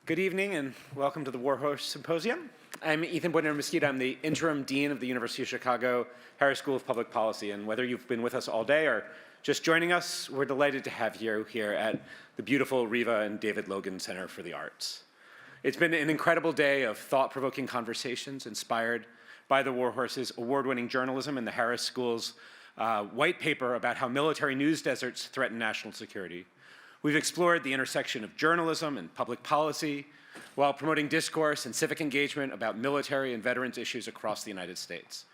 Good evening and welcome to the Warhorse Symposium. I'm Ethan Boydner-Mesquita. I'm the interim dean of the University of Chicago Harris School of Public Policy. And whether you've been with us all day or just joining us, we're delighted to have you here at the beautiful Riva and David Logan Center for the Arts. It's been an incredible day of thought-provoking conversations inspired by the Warhorse's award-winning journalism and the Harris School's white paper about how military news deserts threaten national security. We've explored the intersection of journalism and public policy while promoting discourse and civic engagement about military and veterans issues across the United States.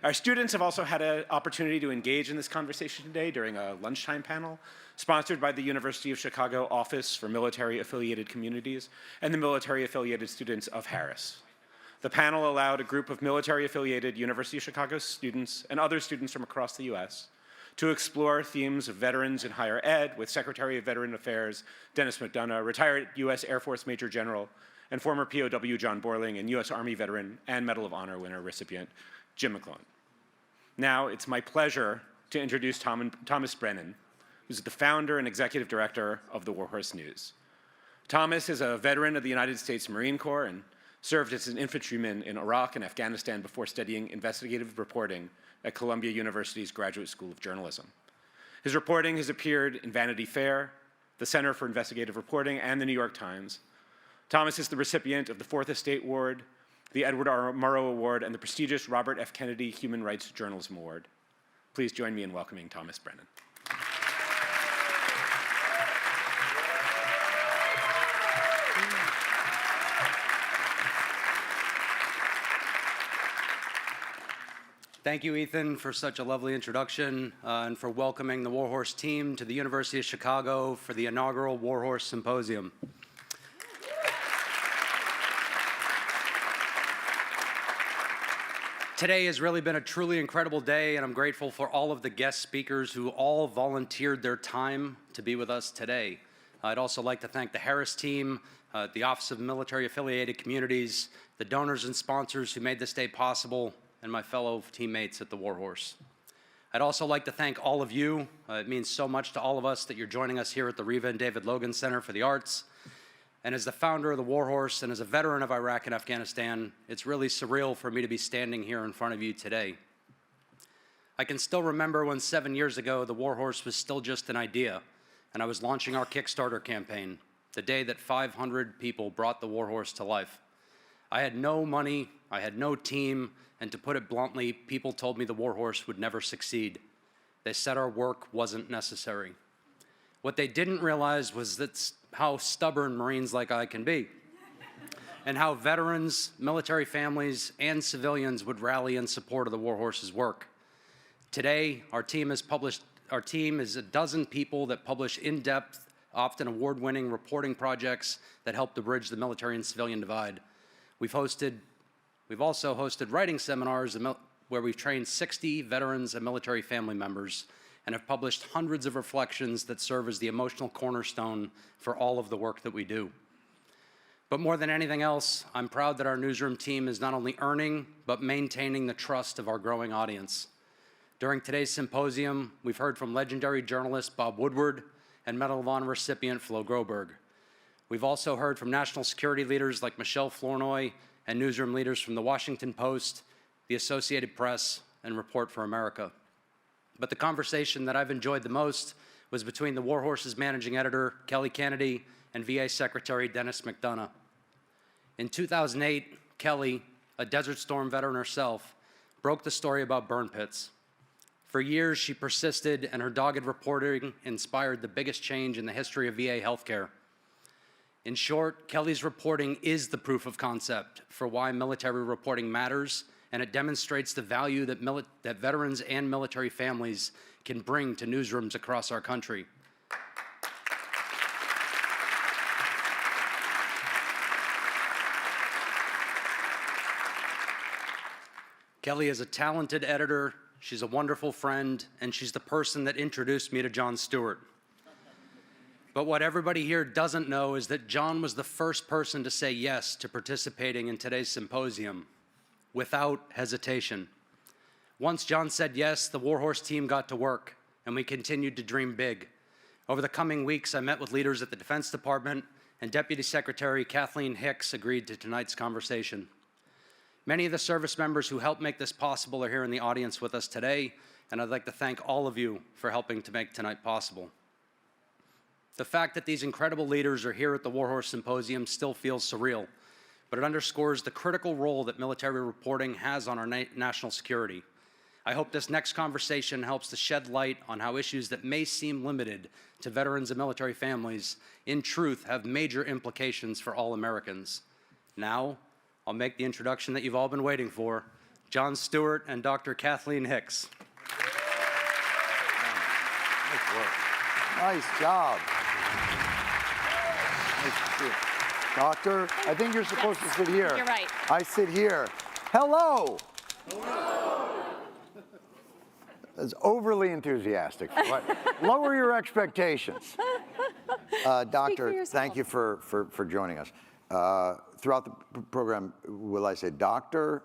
Our students have also had an opportunity to engage in this conversation today during a lunchtime panel sponsored by the University of Chicago Office for Military Affiliated Communities and the Military Affiliated Students of Harris. The panel allowed a group of military affiliated University of Chicago students and other students from across the US to explore themes of veterans in higher ed with Secretary of Veteran Affairs Dennis McDonough, retired US Air Force Major General and former POW John Borling, and US Army veteran and Medal of Honor winner recipient Jim McClone. Now it's my pleasure to introduce Thomas Brennan, who's the founder and executive director of the Warhorse News. Thomas is a veteran of the United States Marine Corps and served as an infantryman in Iraq and Afghanistan before studying investigative reporting at Columbia University's Graduate School of Journalism. His reporting has appeared in Vanity Fair, the Center for Investigative Reporting, and the New York Times. Thomas is the recipient of the Fourth Estate Award, the Edward R. Murrow Award, and the prestigious Robert F. Kennedy Human Rights Journalism Award. Please join me in welcoming Thomas Brennan. Thank you, Ethan, for such a lovely introduction and for welcoming the Warhorse team to the University of Chicago for the inaugural Warhorse Symposium. Today has really been a truly incredible day, and I'm grateful for all of the guest speakers who all volunteered their time to be with us today. I'd also like to thank the Harris team, the Office of Military Affiliated Communities, the donors and sponsors who made this day possible, and my fellow teammates at the Warhorse. I'd also like to thank all of you. It means so much to all of us that you're joining us here at the Riva and David Logan Center for the Arts. And as the founder of the Warhorse and as a veteran of Iraq and Afghanistan, it's really surreal for me to be standing here in front of you today. I can still remember when 7 years ago, the Warhorse was still just an idea, and I was launching our Kickstarter campaign, the day that 500 people brought the Warhorse to life. I had no money, I had no team, and to put it bluntly, people told me the Warhorse would never succeed. They said our work wasn't necessary. What they didn't realize was that's how stubborn Marines like I can be, and how veterans, military families, and civilians would rally in support of the Warhorse's work. Today, our team is a dozen people that publish in-depth, often award-winning reporting projects that help to bridge the military and civilian divide. We've also hosted writing seminars where we've trained 60 veterans and military family members and have published hundreds of reflections that serve as the emotional cornerstone for all of the work that we do. But more than anything else, I'm proud that our newsroom team is not only earning, but maintaining the trust of our growing audience. During today's symposium, we've heard from legendary journalist Bob Woodward and Medal of Honor recipient Flo Groberg. We've also heard from national security leaders like Michelle Flournoy and newsroom leaders from the Washington Post, the Associated Press, and Report for America. But the conversation that I've enjoyed the most was between the Warhorse's managing editor, Kelly Kennedy, and VA Secretary Dennis McDonough. In 2008, Kelly, a Desert Storm veteran herself, broke the story about burn pits. For years, she persisted, and her dogged reporting inspired the biggest change in the history of VA healthcare. In short, Kelly's reporting is the proof of concept for why military reporting matters, and it demonstrates the value that veterans and military families can bring to newsrooms across our country. Kelly is a talented editor, she's a wonderful friend, and she's the person that introduced me to John Stewart. But what everybody here doesn't know is that John was the first person to say yes to participating in today's symposium without hesitation. Once John said yes, the Warhorse team got to work, and we continued to dream big. Over the coming weeks, I met with leaders at the Defense Department and Deputy Secretary Kathleen Hicks agreed to tonight's conversation. Many of the service members who helped make this possible are here in the audience with us today, and I'd like to thank all of you for helping to make tonight possible. The fact that these incredible leaders are here at the Warhorse Symposium still feels surreal, but it underscores the critical role that military reporting has on our national security. I hope this next conversation helps to shed light on how issues that may seem limited to veterans and military families, in truth, have major implications for all Americans. Now, I'll make the introduction that you've all been waiting for, John Stewart and Dr. Kathleen Hicks. Nice work. Nice job. Nice to see you. Doctor, I think you're supposed to sit here. You're right. I sit here. Hello. That's overly enthusiastic. Lower your expectations. Doctor, thank you for joining us. Throughout the program, will I say doctor,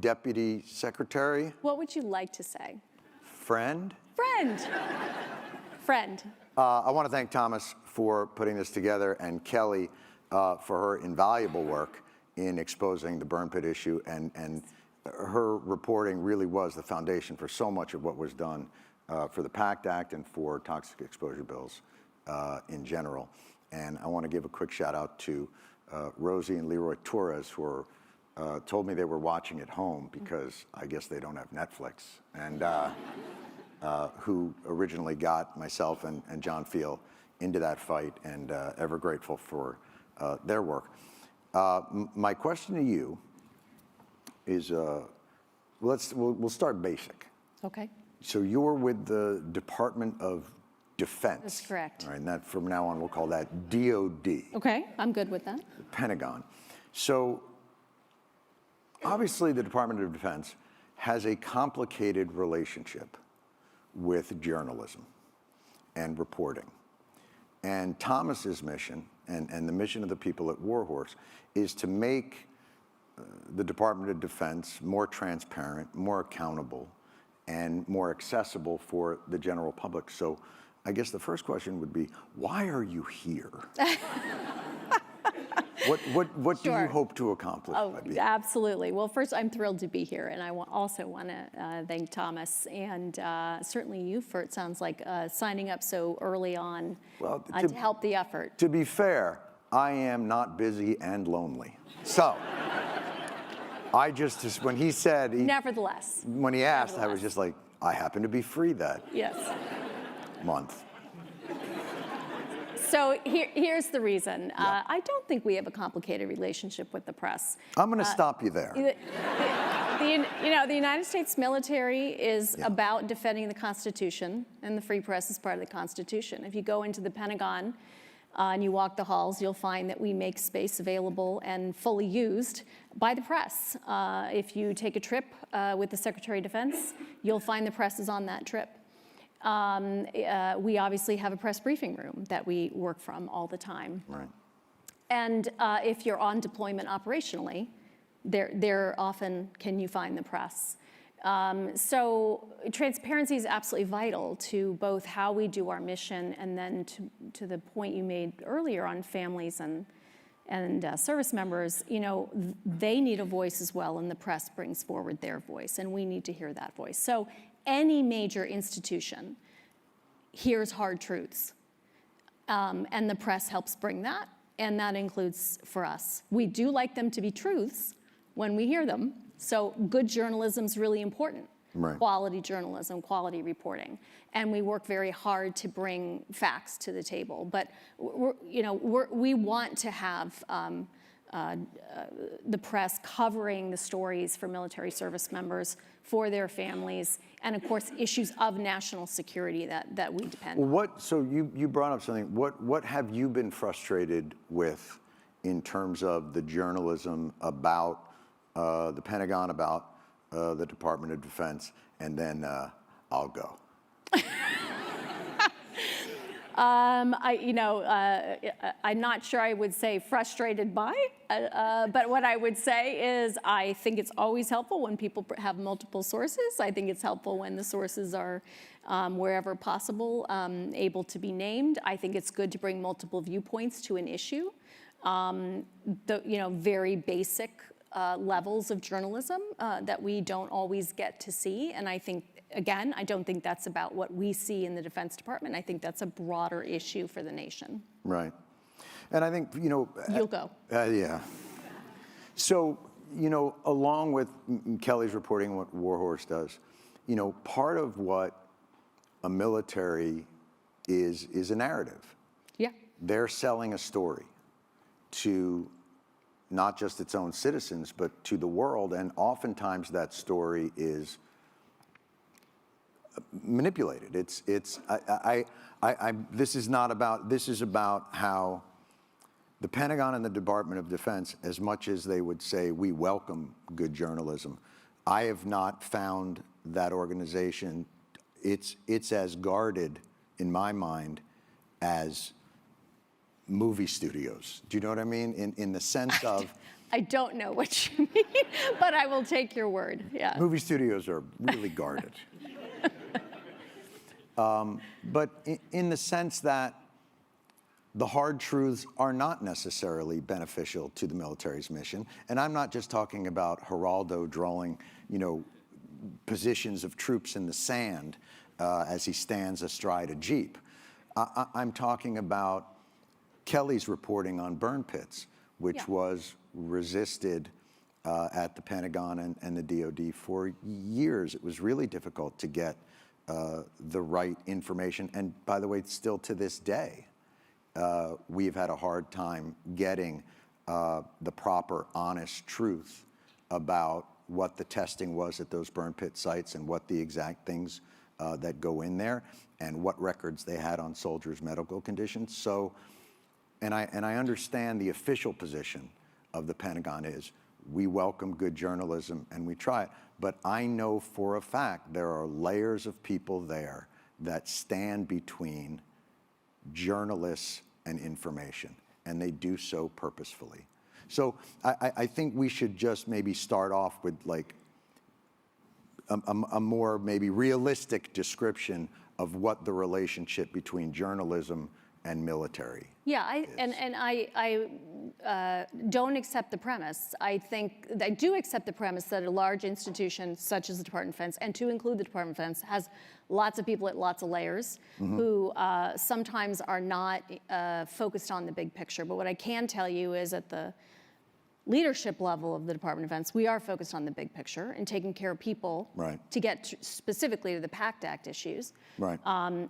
deputy secretary? What would you like to say? Friend? Friend. Friend. I want to thank Thomas for putting this together and Kelly for her invaluable work in exposing the burn pit issue, and her reporting really was the foundation for so much of what was done for the PACT Act and for toxic exposure bills in general. And I want to give a quick shout out to Rosie and Leroy Torres, who told me they were watching at home because I guess they don't have Netflix, and who originally got myself and John Field into that fight, and ever grateful for their work. My question to you is, we'll start basic. Okay. So you're with the Department of Defense. That's correct. All right, and that from now on we'll call that DOD. Okay, I'm good with that. The Pentagon. So obviously the Department of Defense has a complicated relationship with journalism and reporting. And Thomas's mission, and the mission of the people at Warhorse, is to make the Department of Defense more transparent, more accountable, and more accessible for the general public. So I guess the first question would be, why are you here? What do you hope to accomplish by being here? Absolutely. Well, first, I'm thrilled to be here, and I also want to thank Thomas and certainly you for, it sounds like, signing up so early on to help the effort. To be fair, I am not busy and lonely. So I just, when he said... Nevertheless. When he asked, I was just like, I happen to be free that month. So here's the reason. I don't think we have a complicated relationship with the press. I'm going to stop you there. The United States military is about defending the Constitution, and the free press is part of the Constitution. If you go into the Pentagon and you walk the halls, you'll find that we make space available and fully used by the press. If you take a trip with the Secretary of Defense, you'll find the press is on that trip. We obviously have a press briefing room that we work from all the time. Right. And if you're on deployment operationally, there often can you find the press. So transparency is absolutely vital to both how we do our mission, and then to the point you made earlier on families and service members. You know, they need a voice as well, and the press brings forward their voice, and we need to hear that voice. So any major institution hears hard truths, and the press helps bring that, and that includes for us. We do like them to be truths when we hear them, so good journalism is really important. Right. Quality journalism, quality reporting, and we work very hard to bring facts to the table. But we want to have the press covering the stories for military service members, for their families, and of course issues of national security that we depend on. So you brought up something. What have you been frustrated with in terms of the journalism about the Pentagon, about the Department of Defense, and then I'll go. I'm not sure I would say frustrated by, but what I would say is I think it's always helpful when people have multiple sources. I think it's helpful when the sources are, wherever possible, able to be named. I think it's good to bring multiple viewpoints to an issue. Very basic levels of journalism that we don't always get to see, and I think, again, I don't think that's about what we see in the Defense Department. I think that's a broader issue for the nation. Right. And I think, You'll go. Yeah. So, along with Kelly's reporting what Warhorse does, part of what a military is a narrative. Yeah. They're selling a story to not just its own citizens, but to the world, and oftentimes that story is manipulated. This is about how the Pentagon and the Department of Defense, as much as they would say we welcome good journalism, I have not found that organization, it's as guarded in my mind as movie studios. Do you know what I mean? In the sense of, I don't know what you mean, but I will take your word. Yeah. Movie studios are really guarded. But in the sense that the hard truths are not necessarily beneficial to the military's mission. And I'm not just talking about Geraldo drawing, positions of troops in the sand as he stands astride a Jeep. I'm talking about Kelly's reporting on burn pits, which was resisted at the Pentagon and the DoD for years. It was really difficult to get the right information. And by the way, still to this day, we've had a hard time getting the proper, honest truth about what the testing was at those burn pit sites and what the exact things that go in there and what records they had on soldiers' medical conditions. So, and I understand the official position of the Pentagon is we welcome good journalism and we try it. But I know for a fact there are layers of people there that stand between journalists and information, and they do so purposefully. So I think we should just maybe start off with like a more maybe realistic description of what the relationship between journalism and military. Yeah, I don't accept the premise. I do accept the premise that a large institution such as the Department of Defense, and to include the Department of Defense, has lots of people at lots of layers who sometimes are not focused on the big picture. But what I can tell you is at the leadership level of the Department of Defense, we are focused on the big picture and taking care of people to get specifically to the PACT Act issues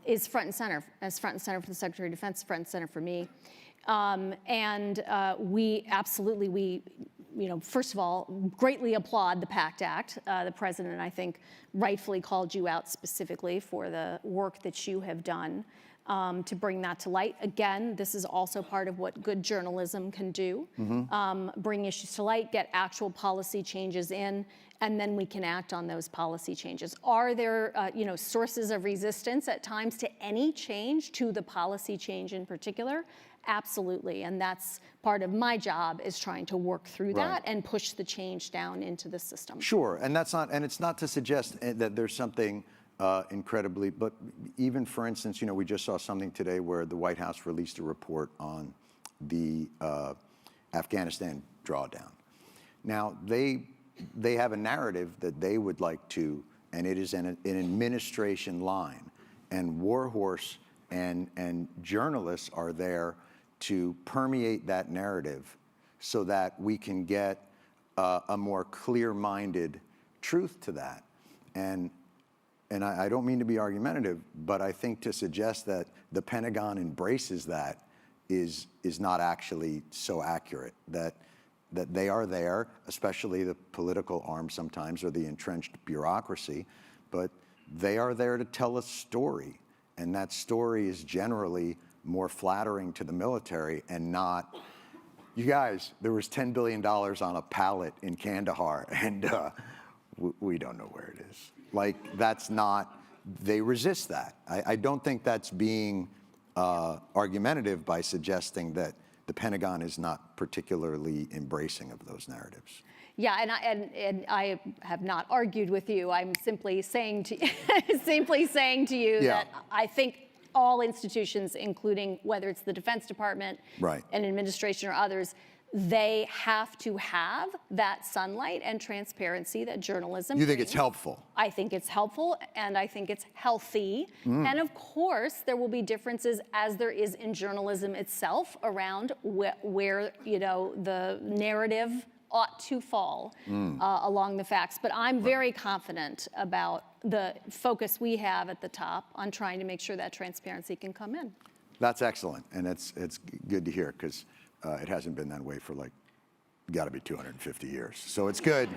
is front and center, as front and center for the Secretary of Defense, front and center for me. We absolutely, first of all, greatly applaud the PACT Act. The President, I think, rightfully called you out specifically for the work that you have done to bring that to light. Again, this is also part of what good journalism can do. Bring issues to light, get actual policy changes in, and then we can act on those policy changes. Are there sources of resistance at times to any change, to the policy change in particular? Absolutely, and that's part of my job, is trying to work through that and push the change down into the system. Sure, and it's not to suggest that there's something incredibly, but even for instance, we just saw something today where the White House released a report on the Afghanistan drawdown. Now, they have a narrative that they would like to, and it is an administration line, and Warhorse and journalists are there to permeate that narrative so that we can get a more clear-minded truth to that. And I don't mean to be argumentative, but I think to suggest that the Pentagon embraces that is not actually so accurate, that they are there, especially the political arm sometimes, or the entrenched bureaucracy, but they are there to tell a story. And that story is generally more flattering to the military and not, you guys, there was $10 billion on a pallet in Kandahar, and we don't know where it is. Like, that's not, they resist that. I don't think that's being argumentative by suggesting that the Pentagon is not particularly embracing of those narratives. Yeah, and I have not argued with you. I'm simply saying to you Yeah. that I think all institutions, including whether it's the Defense Department, Right. an administration or others, they have to have that sunlight and transparency that journalism You think it's brings. helpful? I think it's helpful, and I think it's healthy. And of course, there will be differences, as there is in journalism itself, around where the narrative ought to fall along the facts. But I'm very confident about the focus we have at the top on trying to make sure that transparency can come in. That's excellent, and it's good to hear, because it hasn't been that way for got to be 250 years. So it's good.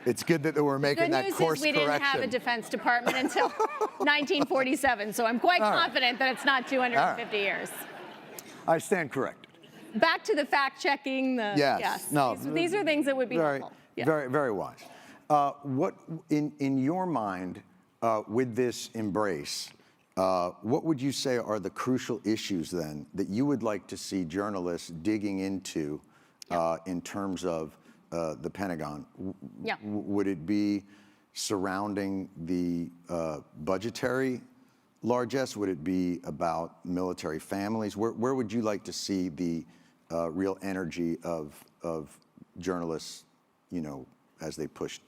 It's good that we're making that course correction. Good news is we didn't have a Defense Department until 1947, so I'm quite confident that it's not 250 years. I stand corrected. Back to the fact checking. Yes. No. These are things that would be helpful. Yeah. Very, very wise. What in your mind with this embrace? What would you say are the crucial issues then that you would like to see journalists digging into in terms of the Pentagon? Would it be surrounding the budgetary largesse? Would it be about military families? Where would you like to see the real energy of journalists, as they push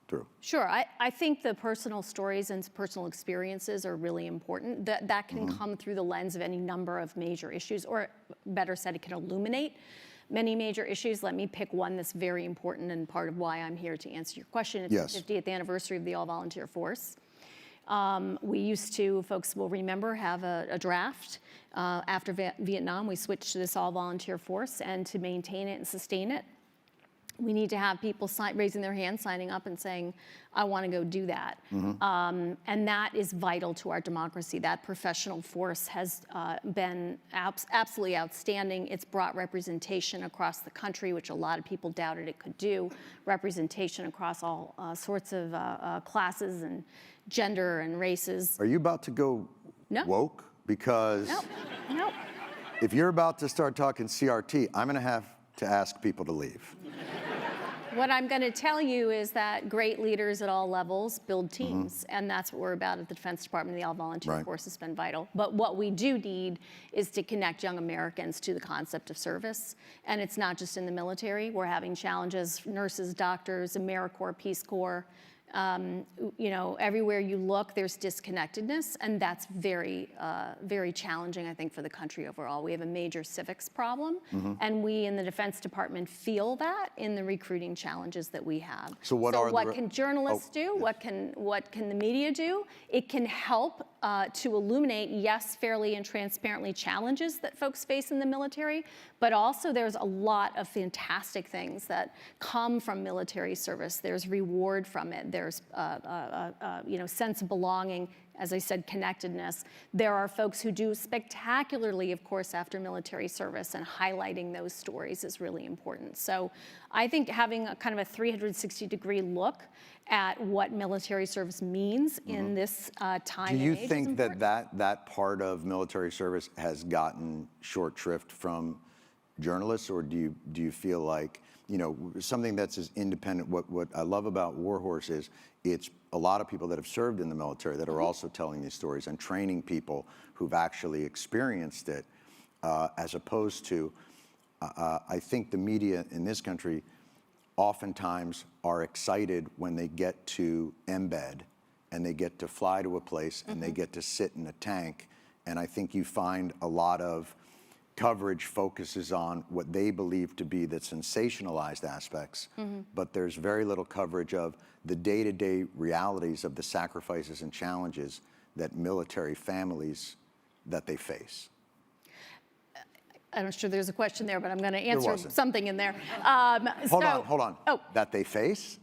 through? Sure. I think the personal stories and personal experiences are really important. That can come through the lens of any number of major issues, or better said, it can illuminate many major issues. Let me pick one that's very important and part of why I'm here to answer your question. It's the 50th anniversary of the all-volunteer force. We used to, folks will remember, have a draft. After Vietnam, we switched to this all-volunteer force, and to maintain it and sustain it, we need to have people raising their hands, signing up and saying, I want to go do that. And that is vital to our democracy. That professional force has been absolutely outstanding. It's brought representation across the country, which a lot of people doubted it could do, representation across all sorts of classes and gender and races. Are you about to go woke? Because No. if you're about to start talking CRT, I'm going to have to ask people to leave. What I'm going to tell you is that great leaders at all levels build teams, and that's what we're about at the Defense Department. The all-volunteer force has been vital. But what we do need is to connect young Americans to the concept of service, and it's not just in the military. We're having challenges, nurses, doctors, AmeriCorps, Peace Corps. Everywhere you look, there's disconnectedness, and that's very, very challenging, I think, for the country overall. We have a major civics problem, and we in the Defense Department feel that in the recruiting challenges that we have. So what can journalists do? What can the media do? It can help to illuminate, yes, fairly and transparently, challenges that folks face in the military, but also there's a lot of fantastic things that come from military service. There's reward from it. There's sense of belonging, as I said, connectedness. There are folks who do spectacularly, of course, after military service, and highlighting those stories is really important. So I think having a kind of a 360-degree look at what military service means in this time and age. Do you think that part of military service has gotten short shrift from journalists, or do you feel like, something that's as independent? What I love about Warhorse is it's a lot of people that have served in the military that are also telling these stories and training people who've actually experienced it, as opposed to, I think the media in this country oftentimes are excited when they get to embed and they get to fly to a place and they get to sit in a tank. And I think you find a lot of coverage focuses on what they believe to be the sensationalized aspects, but there's very little coverage of the day-to-day realities of the sacrifices and challenges that military families that they face. I'm not sure there's a question there, but I'm going to answer something in there. Hold on. Oh. That they face?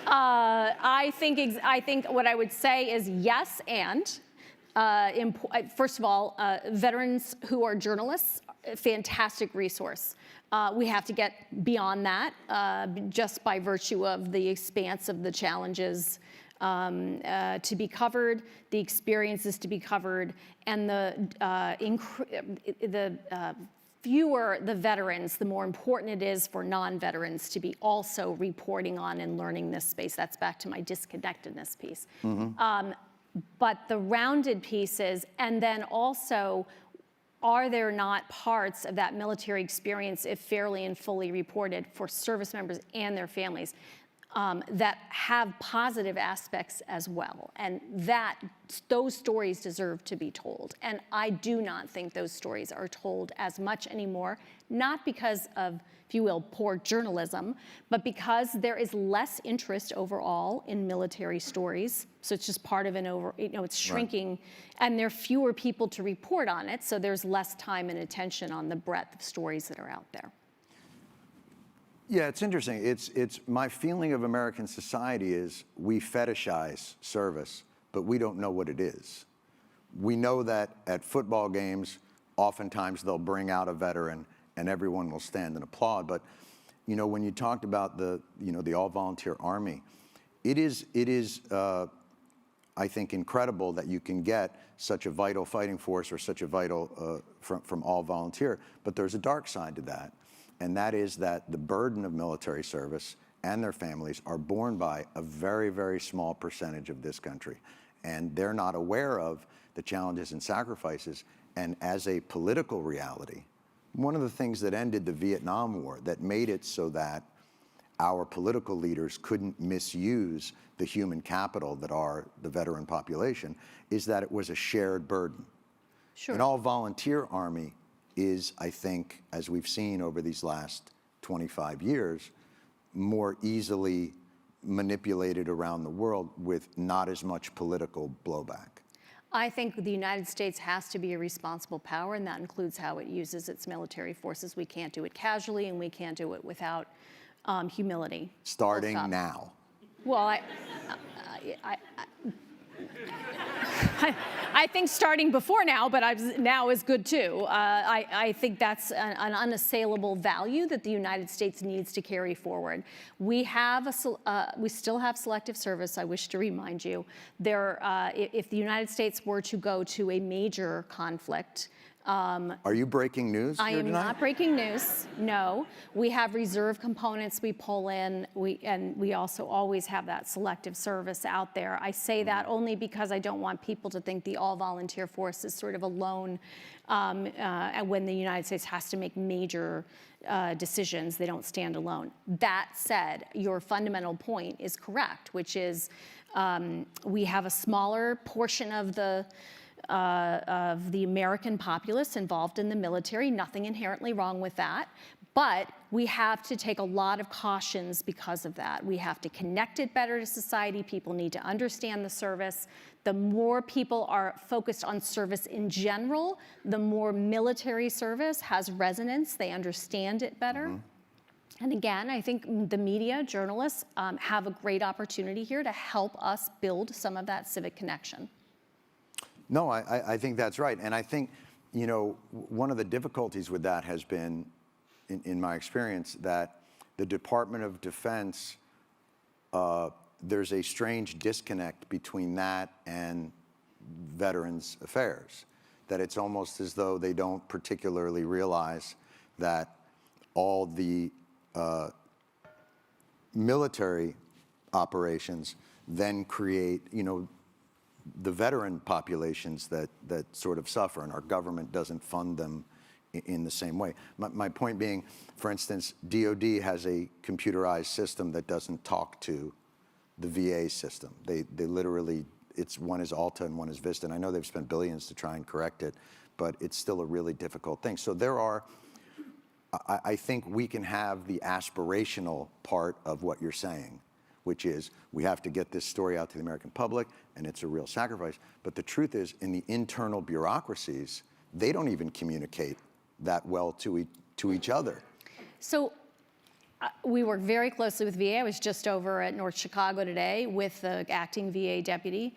I think what I would say is yes, and first of all, veterans who are journalists, fantastic resource. We have to get beyond that just by virtue of the expanse of the challenges to be covered, the experiences to be covered, and the fewer the veterans, the more important it is for non-veterans to be also reporting on and learning this space. That's back to my disconnectedness piece. But the rounded pieces, and then also, are there not parts of that military experience, if fairly and fully reported for service members and their families, that have positive aspects as well? And those stories deserve to be told. And I do not think those stories are told as much anymore, not because of, if you will, poor journalism, but because there is less interest overall in military stories. So it's just part of it's shrinking, right. And there are fewer people to report on it, so there's less time and attention on the breadth of stories that are out there. Yeah, it's interesting. It's my feeling of American society is we fetishize service, but we don't know what it is. We know that at football games, oftentimes they'll bring out a veteran and everyone will stand and applaud. But when you talked about the all-volunteer Army, it is I think incredible that you can get such a vital fighting force or such a vital from all volunteer. But there's a dark side to that. And that is that the burden of military service and their families are borne by a very, very small percentage of this country. And they're not aware of the challenges and sacrifices. And as a political reality, one of the things that ended the Vietnam War, that made it so that our political leaders couldn't misuse the human capital that are the veteran population, is that it was a shared burden. Sure. An all-volunteer Army is, I think, as we've seen over these last 25 years, more easily manipulated around the world with not as much political blowback. I think the United States has to be a responsible power, and that includes how it uses its military forces. We can't do it casually, and we can't do it without humility. Starting now. Well, I think starting before now, but now is good too. I think that's an unassailable value that the United States needs to carry forward. We still have selective service. I wish to remind you, if the United States were to go to a major conflict. Are you breaking news? I am not breaking news, no. We have reserve components we pull in, and we also always have that selective service out there. I say that only because I don't want people to think the all-volunteer force is sort of alone when the United States has to make major decisions. They don't stand alone. That said, your fundamental point is correct, which is we have a smaller portion of the American populace involved in the military. Nothing inherently wrong with that. But we have to take a lot of cautions because of that. We have to connect it better to society. People need to understand the service. The more people are focused on service in general, the more military service has resonance. They understand it better. Mm-hmm. And again, I think the media, journalists, have a great opportunity here to help us build some of that civic connection. No, I think that's right. And I think, one of the difficulties with that has been, in my experience, that the Department of Defense, there's a strange disconnect between that and Veterans Affairs, that it's almost as though they don't particularly realize that all the military operations then create, the veteran populations that sort of suffer, and our government doesn't fund them in the same way. My point being, for instance, DOD has a computerized system that doesn't talk to the VA system. They literally, one is Alta and one is Vista, and I know they've spent billions to try and correct it, but it's still a really difficult thing. So I think we can have the aspirational part of what you're saying, which is we have to get this story out to the American public, and it's a real sacrifice. But the truth is, in the internal bureaucracies, they don't even communicate that well to each other. So we work very closely with VA. I was just over at North Chicago today with the acting VA deputy,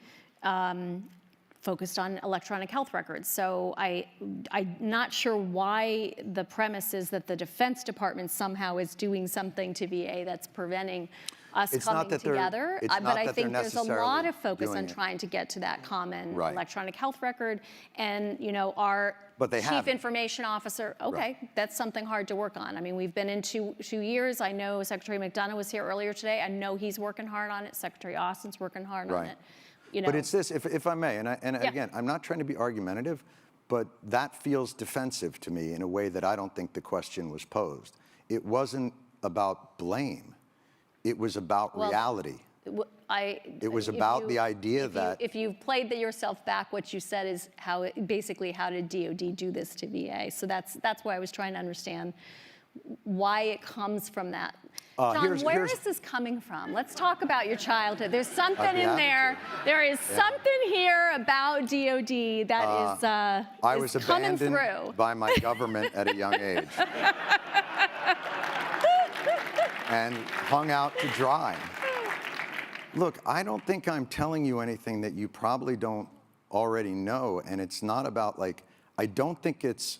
focused on electronic health records. So I'm not sure why the premise is that the Defense Department somehow is doing something to VA that's preventing us It's not coming that they're- together. it's But not I that think they're there's a lot necessarily of focus doing on it. trying to get to that common Right. electronic health record. And, our But they chief haven't. information officer, okay, that's something hard to work on. I mean, we've been in two years. I know Secretary McDonough was here earlier today. I know he's working hard on it. Secretary Austin's working hard on Right. it. But it's this, if I may, and again, I'm not trying to be argumentative, but that feels defensive to me in a way that I don't think the question was posed. It wasn't about blame. It was about reality. It was about the idea that... If you played yourself back, what you said is basically how did DOD do this to VA? So that's why I was trying to understand why it comes from that. John, where is this coming from? Let's talk about your childhood. There's something in there. There is something here about DOD that I was is coming abandoned through. by my government at a young age. And hung out to dry. Look, I don't think I'm telling you anything that you probably don't already know, and it's not about I don't think it's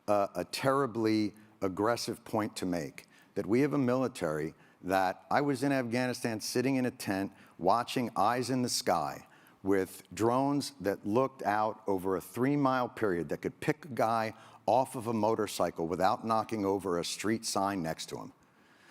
a terribly aggressive point to make, that we have a military that I was in Afghanistan sitting in a tent watching eyes in the sky with drones that looked out over a 3-mile period that could pick a guy off of a motorcycle without knocking over a street sign next to him.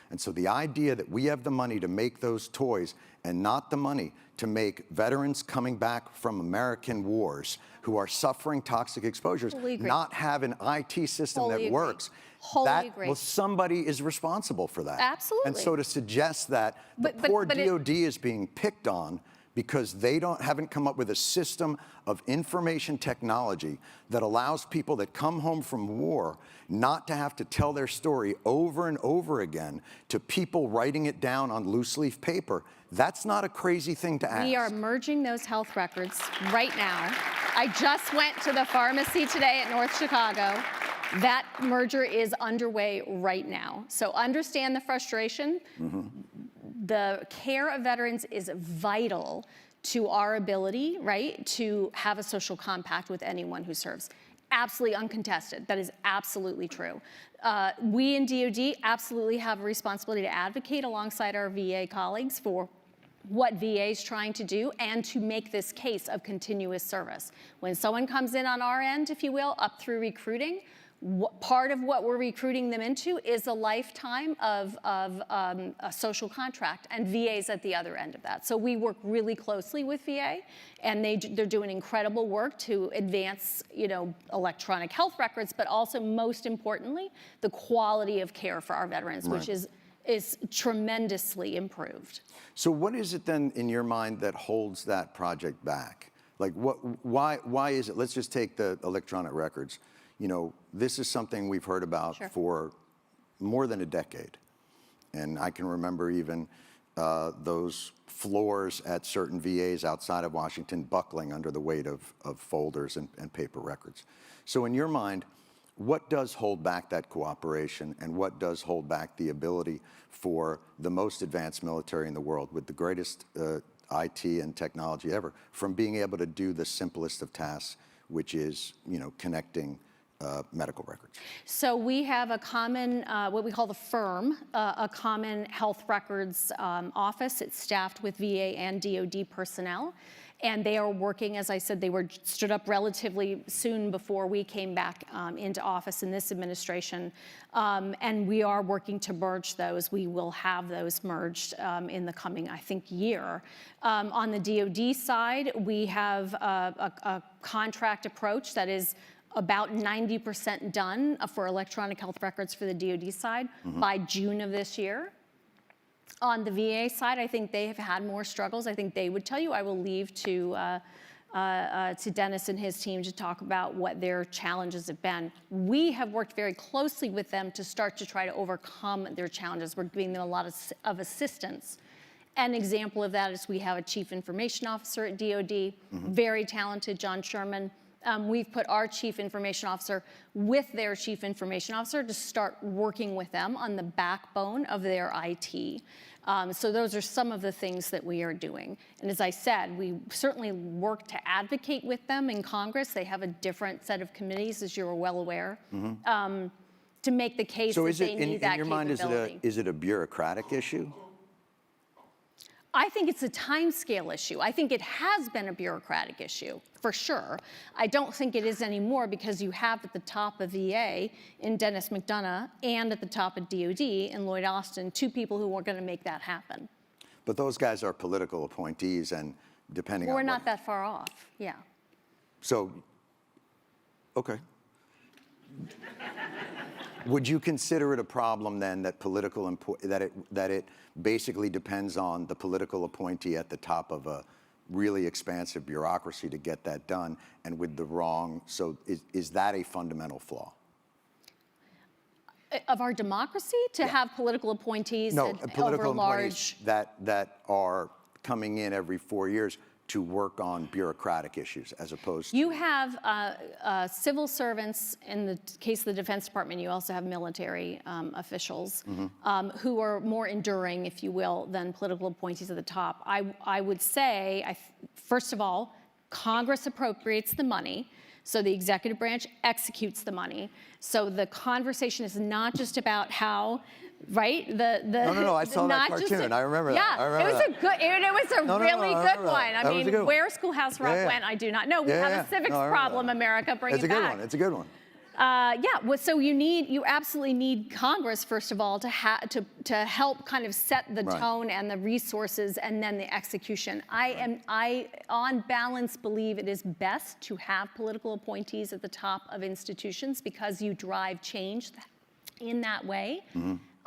And so the idea that we have the money to make those toys and not the money to make veterans coming back from American wars who are suffering toxic exposures not have an IT system that works, well, somebody is responsible for that. Absolutely. And so to suggest that the poor DOD is being picked on because they haven't come up with a system of information technology that allows people that come home from war not to have to tell their story over and over again to people writing it down on loose leaf paper, that's not a crazy thing to ask. We are merging those health records right now. I just went to the pharmacy today at North Chicago. That merger is underway right now. So understand the frustration. The care of veterans is vital to our ability, right, to have a social compact with anyone who serves. Absolutely uncontested. That is absolutely true. We in DOD absolutely have a responsibility to advocate alongside our VA colleagues for what VA is trying to do and to make this case of continuous service. When someone comes in on our end, if you will, up through recruiting, part of what we're recruiting them into is a lifetime of a social contract, and VA's at the other end of that. So we work really closely with VA, and they're doing incredible work to advance, electronic health records, but also, most importantly, the quality of care for our veterans, which is tremendously improved. So what is it then in your mind that holds that project back? Why is it? Let's just take the electronic records. This is something we've heard about for more than a decade. And I can remember even those floors at certain VAs outside of Washington buckling under the weight of folders and paper records. So in your mind, what does hold back that cooperation, and what does hold back the ability for the most advanced military in the world with the greatest IT and technology ever from being able to do the simplest of tasks, which is, connecting medical records? So we have a common, what we call the firm, a common health records office. It's staffed with VA and DOD personnel. And they are working, as I said, they were stood up relatively soon before we came back into office in this administration. And we are working to merge those. We will have those merged in the coming, I think, year. On the DOD side, we have a contract approach that is about 90% done for electronic health records for the DOD side by June of this year. On the VA side, I think they have had more struggles. I think they would tell you. I will leave to Dennis and his team to talk about what their challenges have been. We have worked very closely with them to start to try to overcome their challenges. We're giving them a lot of assistance. An example of that is we have a chief information officer at DOD, very talented, John Sherman. We've put our chief information officer with their chief information officer to start working with them on the backbone of their IT. So those are some of the things that we are doing. And as I said, we certainly work to advocate with them in Congress. They have a different set of committees, as you're well aware, to make the case that they need that capability. So in your mind, is it a bureaucratic issue? I think it's a timescale issue. I think it has been a bureaucratic issue, for sure. I don't think it is anymore because you have at the top of VA in Dennis McDonough and at the top of DOD in Lloyd Austin, two people who are going to make that happen. But those guys are political appointees, and depending on We're not that far off, yeah. So, okay. Would you consider it a problem then that that it basically depends on the political appointee at the top of a really expansive bureaucracy to get that done, and with the wrong, so is that a fundamental flaw? Of our democracy, to have political appointees Political over large... appointees that are coming in every 4 years to work on bureaucratic issues as opposed to... You have civil servants, in the case of the Defense Department, you also have military officials who are more enduring, if you will, than political appointees at the top. I would say, first of all, Congress appropriates the money, so the executive branch executes the money. So the conversation is not just about how... Right? No, I saw that cartoon. I remember that. Yeah, it was a really good one. I mean, where Schoolhouse Rock went, I do not know. We have a civics problem, America. Bring it back. It's a good one. Well, so you absolutely need Congress, first of all, to help kind of set the tone and the resources and then the execution. I, on balance, believe it is best to have political appointees at the top of institutions because you drive in that way.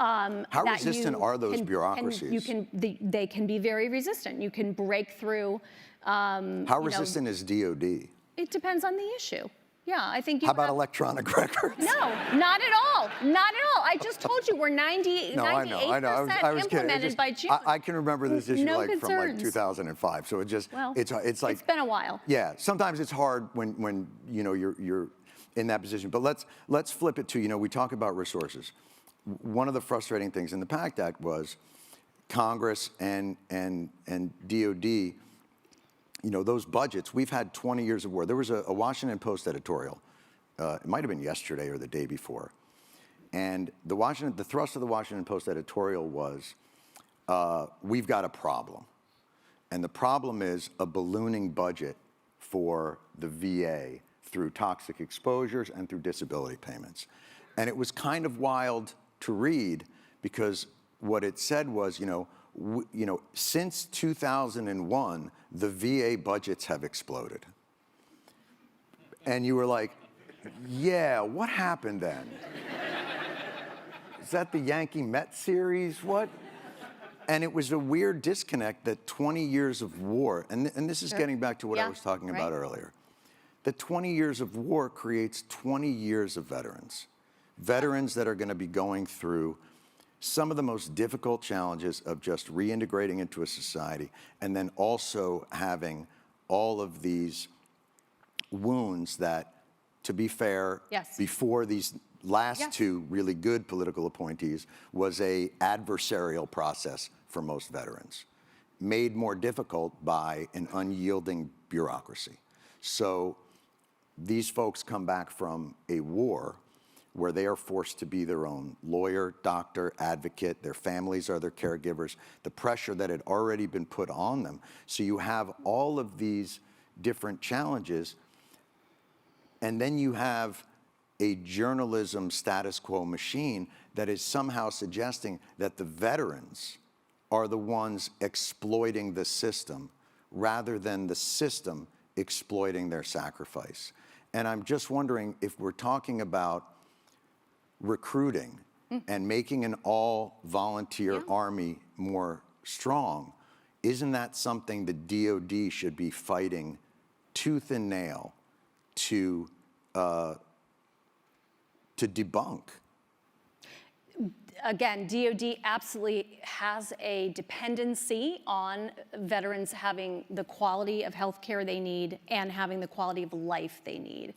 How resistant are those bureaucracies? They can be very resistant. You can break through. How resistant is DOD? It depends on the issue. Yeah, I think you How about electronic records? No, not at all. Not at all. I just told you we're 98% implemented by June. I can remember this issue from like 2005. So it's like it's been a while. Yeah, sometimes it's hard when you're in that position. But let's flip it to, we talk about resources. One of the frustrating things in the PACT Act was Congress and DOD, those budgets, we've had 20 years of war. There was a Washington Post editorial, it might have been yesterday or the day before, and the thrust of the Washington Post editorial was, we've got a problem. And the problem is a ballooning budget for the VA through toxic exposures and through disability payments. And it was kind of wild to read because what it said was, since 2001, the VA budgets have exploded. And you were like, yeah, what happened then? Is that the Yankee Met series? What? And it was a weird disconnect that 20 years of war, and this is getting back to what I was talking about earlier. The 20 years of war creates 20 years of veterans. Veterans that are going to be going through some of the most difficult challenges of just reintegrating into a society and then also having all of these wounds that, to be fair, before these last two really good political appointees was a adversarial process for most veterans, made more difficult by an unyielding bureaucracy. So these folks come back from a war where they are forced to be their own lawyer, doctor, advocate. Their families are their caregivers. The pressure that had already been put on them. So you have all of these different challenges, and then you have a journalism status quo machine that is somehow suggesting that the veterans are the ones exploiting the system rather than the system exploiting their sacrifice. And I'm just wondering if we're talking about recruiting and making an all-volunteer army more strong, isn't that something the DOD should be fighting tooth and nail to debunk? Again, DOD absolutely has a dependency on veterans having the quality of health care they need and having the quality of life they need.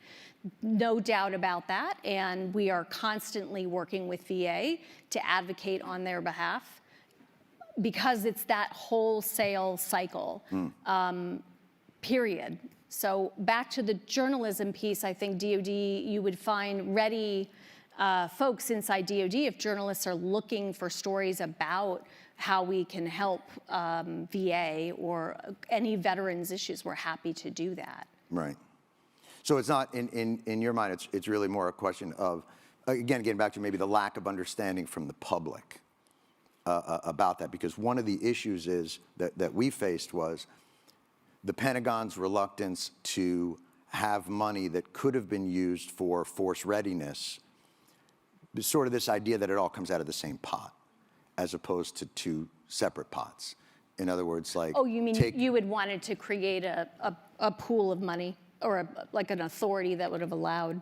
No doubt about that, and we are constantly working with VA to advocate on their behalf because it's that wholesale cycle, period. So back to the journalism piece, I think DOD, you would find ready folks inside DOD, if journalists are looking for stories about how we can help VA or any veterans issues, we're happy to do that. Right. So it's not, in your mind, it's really more a question of, again, getting back to maybe the lack of understanding from the public about that, because one of the issues is that we faced was the Pentagon's reluctance to have money that could have been used for force readiness, sort of this idea that it all comes out of the same pot, as opposed to two separate pots. In other words, like... Oh, you mean you would wanted to create a pool of money, or like an authority that would have allowed...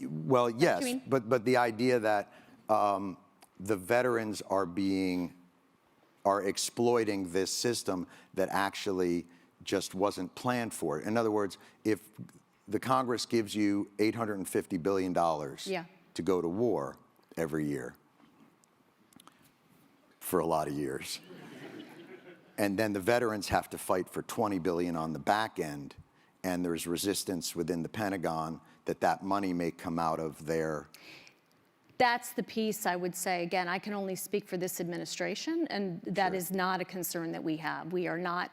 Well, yes, but the idea that the veterans are exploiting this system that actually just wasn't planned for it. In other words, if the Congress gives you $850 billion to go to war every year for a lot of years, and then the veterans have to fight for $20 billion on the back end, and there's resistance within the Pentagon that money may come out of their... That's the piece I would say. Again, I can only speak for this administration, and that is not a concern that we have. We are not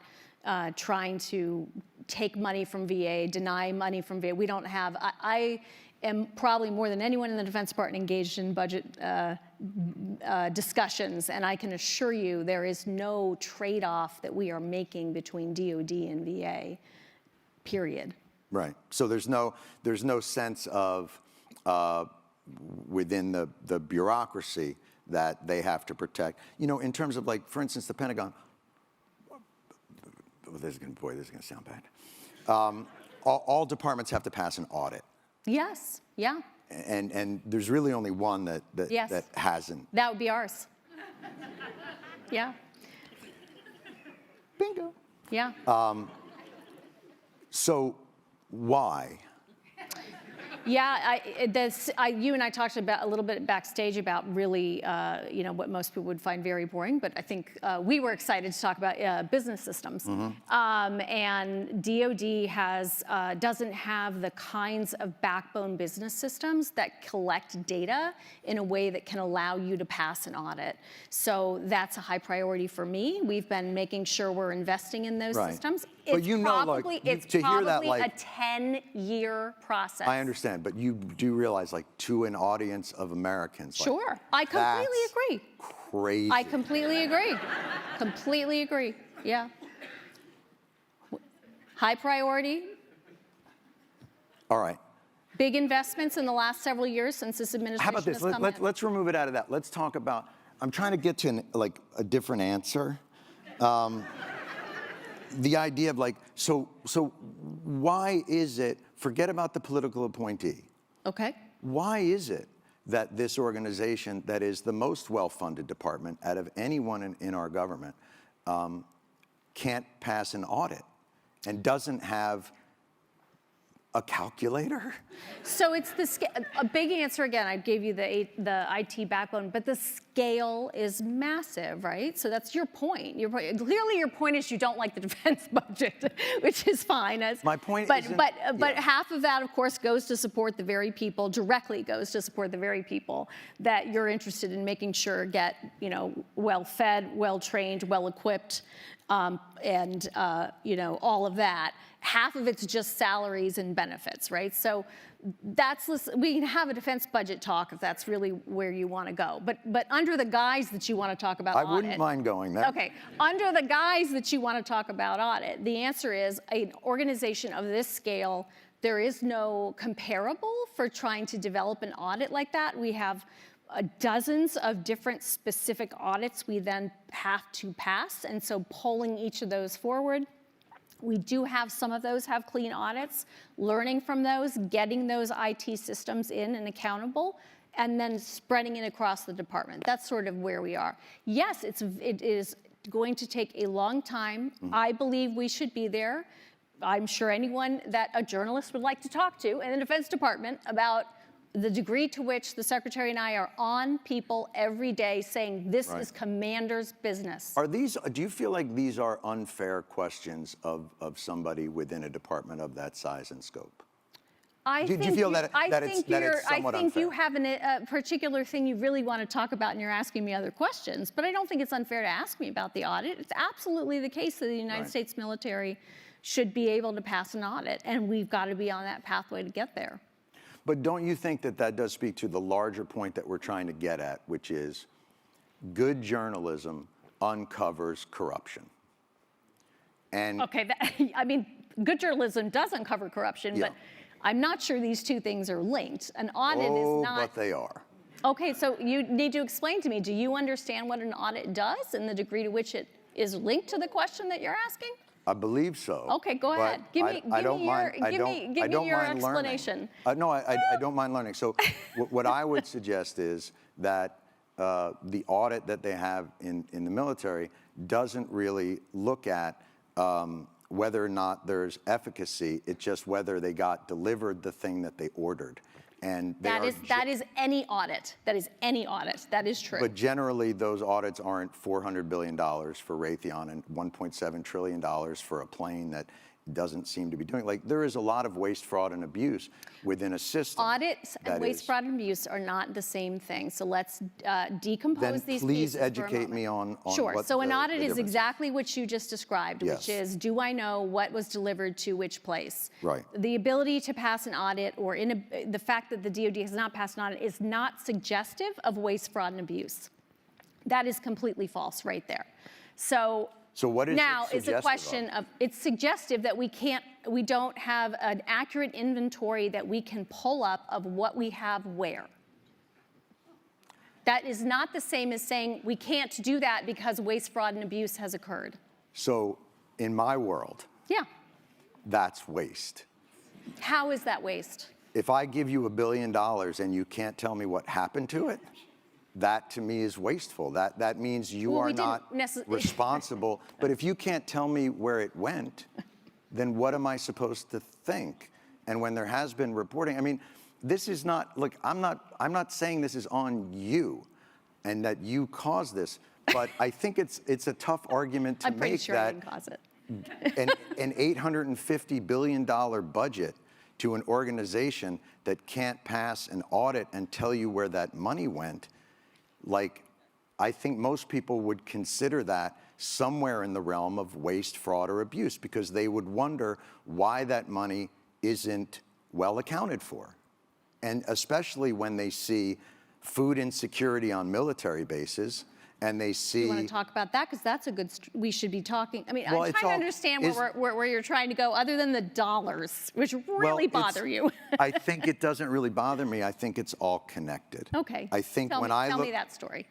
trying to take money from VA, deny money from VA. We don't have... I am probably more than anyone in the Defense Department engaged in budget discussions, and I can assure you there is no trade-off that we are making between DOD and VA, period. Right. So there's no sense of within the bureaucracy that they have to protect. You know, in terms of, like, for instance, the Pentagon. This is going to sound bad. All departments have to pass an audit. Yes. Yeah. And there's really only one that hasn't. That would be ours. Yeah. Bingo. Yeah. So why? Yeah, you and I talked about a little bit backstage about really, what most people would find very boring, but I think we were excited to talk about business systems. Mm-hmm. And DoD doesn't have the kinds of backbone business systems that collect data in a way that can allow you to pass an audit. So that's a high priority for me. We've been making sure we're investing in those systems. But it's probably a 10-year process. I understand, but you do realize, like, to an audience of Americans. Sure, like, I completely agree. Crazy. I completely agree. Completely agree. Yeah. High priority. All right. Big investments in the last several years since this administration How about this? has come in. Let's remove it out of that. Let's talk about. I'm trying to get to a different answer. The idea of, like, so why is it, forget about the political appointee. Okay. Why is it that this organization that is the most well-funded department out of anyone in our government can't pass an audit and doesn't have a calculator? So it's a big answer again. I gave you the IT backbone, but the scale is massive, right? So that's your point. Clearly, your point is you don't like the defense budget, which is fine. My point is, but half of that, of course, goes to support the very people. Directly goes to support the very people that you're interested in making sure get, well-fed, well-trained, well-equipped, and all of that. Half of it's just salaries and benefits, right? So we can have a defense budget talk if that's really where you want to go. But under the guise that you want to talk about audit. I wouldn't mind going there. Okay. Under the guise that you want to talk about audit, the answer is an organization of this scale, there is no comparable for trying to develop an audit like that. We have dozens of different specific audits we then have to pass, and so pulling each of those forward. We do have some of those have clean audits, learning from those, getting those IT systems in and accountable, and then spreading it across the department. That's sort of where we are. Yes, it is going to take a long time. Mm-hmm. I believe we should be there. I'm sure anyone that a journalist would like to talk to in the Defense Department about the degree to which the Secretary and I are on people every day saying this is commander's business. Do you feel like these are unfair questions of somebody within a department of that size and scope? Do you feel that it's somewhat I think unfair? you have a particular thing you really want to talk about and you're asking me other questions, but I don't think it's unfair to ask me about the audit. It's absolutely the case that the United States military should be able to pass an audit, and we've got to be on that pathway to get there. But don't you think that that does speak to the larger point that we're trying to get at, which is good journalism uncovers corruption? And Okay, I mean, good journalism does uncover corruption, but I'm not sure these two things are linked. An audit is not. But they are. Okay, so you need to explain to me, do you understand what an audit does and the degree to which it is linked to the question that you're asking? I believe so. Okay, go ahead. Give me your explanation. No, I don't mind learning. So what I would suggest is that the audit that they have in the military doesn't really look at whether or not there's efficacy. It's just whether they got delivered the thing that they ordered. And that is any audit. That is any audit. That is true. But generally, those audits aren't $400 billion for Raytheon and $1.7 trillion for a plane that doesn't seem to be doing. Like, there is a lot of waste, fraud, and abuse within a system. Audits and waste, fraud, and abuse are not the same thing. So let's decompose these pieces please for a educate moment. me on Sure. what So an the audit is difference exactly what you just described, Yes. which is, do I know what was delivered to which place? Right. The ability to pass an audit or the fact that the DoD has not passed an audit is not suggestive of waste, fraud, and abuse. That is completely false right there. So what is now it it's a question of, it's suggestive that we don't have an accurate inventory that we can pull up of what we have where. That is not the same as saying we can't do that because waste, fraud, and abuse has occurred. So in my world, that's waste. How is that waste? If I give you $1 billion and you can't tell me what happened to it, that to me is wasteful. That means you are not responsible. But if you can't tell me where it went, then what am I supposed to think? And when there has been reporting, I mean, this is not, look, I'm not saying this is on you and that you caused this, but I think it's a tough argument to I'm pretty make sure I didn't cause it. an $850 billion budget to an organization that can't pass an audit and tell you where that money went. Like, I think most people would consider that somewhere in the realm of waste, fraud, or abuse, because they would wonder why that money isn't well accounted for. And especially when they see food insecurity on military bases, and they see... You want to talk about that? Because that's a good... we should be talking... I mean, Well, I'm trying to understand where you're trying to go, other than the dollars, which really bother you. I think it doesn't really bother me. I think it's all connected. Okay. I think tell when me that story.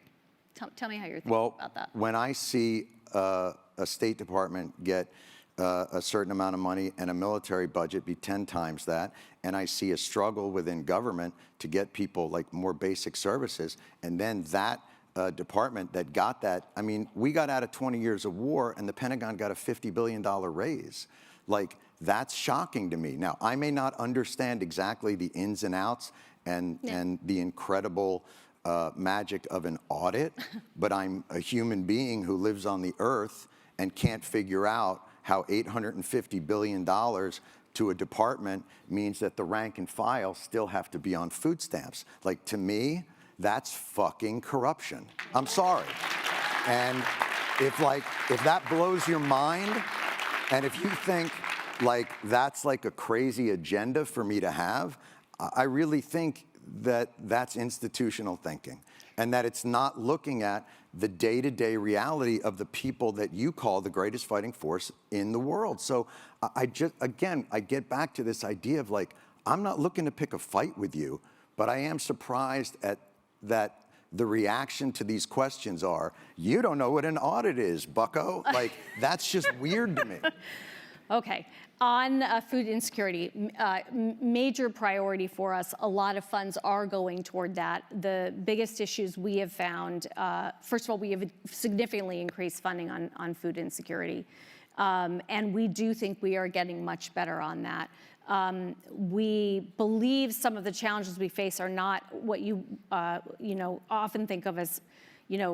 Tell me how you're thinking about that. When I see a State Department get a certain amount of money and a military budget be 10 times that, and I see a struggle within government to get people like more basic services, and then that department that got that, I mean, we got out of 20 years of war and the Pentagon got a $50 billion raise. Like, that's shocking to me. Now, I may not understand exactly the ins and outs and the incredible magic of an audit, but I'm a human being who lives on the earth and can't figure out how $850 billion to a department means that the rank and file still have to be on food stamps. Like, to me, that's fucking corruption. I'm sorry. And if that blows your mind, and if you think like that's like a crazy agenda for me to have, I really think that that's institutional thinking, and that it's not looking at the day-to-day reality of the people that you call the greatest fighting force in the world. So I get back to this idea of like, I'm not looking to pick a fight with you, but I am surprised at that the reaction to these questions are, you don't know what an audit is, bucko. Like, that's just weird to me. Okay, on food insecurity, major priority for us. A lot of funds are going toward that. The biggest issues we have found, first of all, we have significantly increased funding on food insecurity. And we do think we are getting much better on that. We believe some of the challenges we face are not what you often think of as,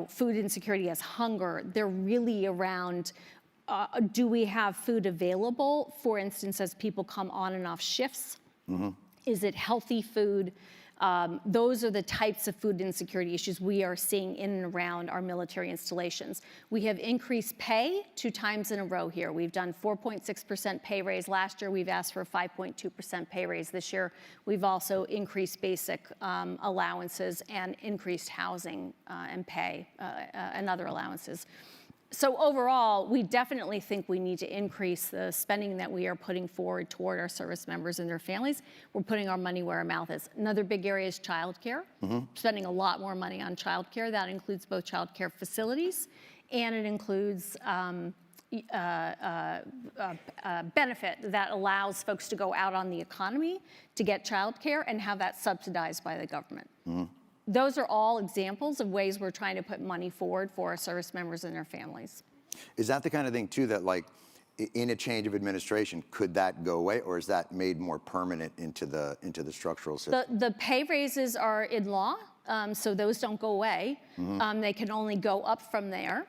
food insecurity as hunger. They're really around, do we have food available, for instance, as people come on and off shifts? Is it healthy food? Those are the types of food insecurity issues we are seeing in and around our military installations. We have increased pay 2 times in a row here. We've done 4.6% pay raise last year. We've asked for a 5.2% pay raise this year. We've also increased basic allowances and increased housing and pay and other allowances. So overall, we definitely think we need to increase the spending that we are putting forward toward our service members and their families. We're putting our money where our mouth is. Another big area is childcare. Spending a lot more money on childcare. That includes both childcare facilities, and it includes benefit that allows folks to go out on the economy to get childcare and have that subsidized by the government. Those are all examples of ways we're trying to put money forward for our service members and their families. Is that the kind of thing, too, that, like, in a change of administration, could that go away, or is that made more permanent into the structural system? The pay raises are in law, so those don't go away. They can only go up from there.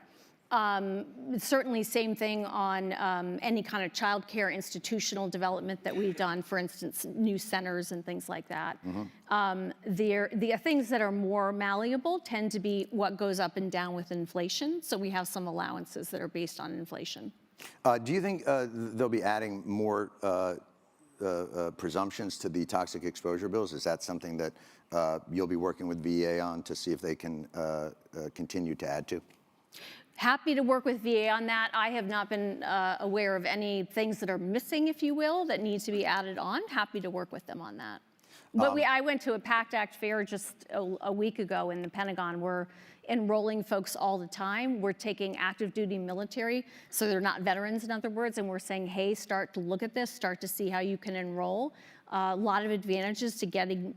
Certainly same thing on any kind of child care institutional development that we've done, for instance, new centers and things like that. The things that are more malleable tend to be what goes up and down with inflation, so we have some allowances that are based on inflation. Do you think they'll be adding more presumptions to the toxic exposure bills? Is that something that you'll be working with VA on to see if they can continue to add to? Happy to work with VA on that. I have not been aware of any things that are missing, if you will, that need to be added on. Happy to work with them on that. But I went to a PACT Act fair just a week ago in the Pentagon. We're enrolling folks all the time. We're taking active duty military, so they're not veterans, in other words, and we're saying, hey, start to look at this, start to see how you can enroll. A lot of advantages to getting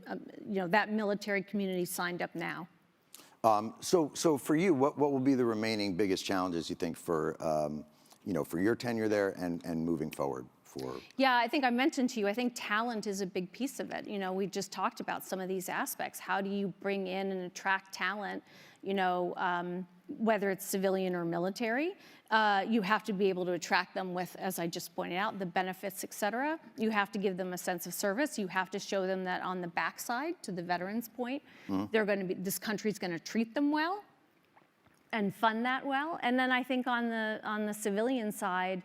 that military community signed up now. So for you, what will be the remaining biggest challenges you think for for your tenure there and moving forward? Yeah, I think I mentioned to you, I think talent is a big piece of it. We just talked about some of these aspects. How do you bring in and attract talent, whether it's civilian or military? You have to be able to attract them with, as I just pointed out, the benefits, et cetera. You have to give them a sense of service. You have to show them that on the backside, to the veterans' point, this country's going to treat them well and fund that well. And then I think on the civilian side,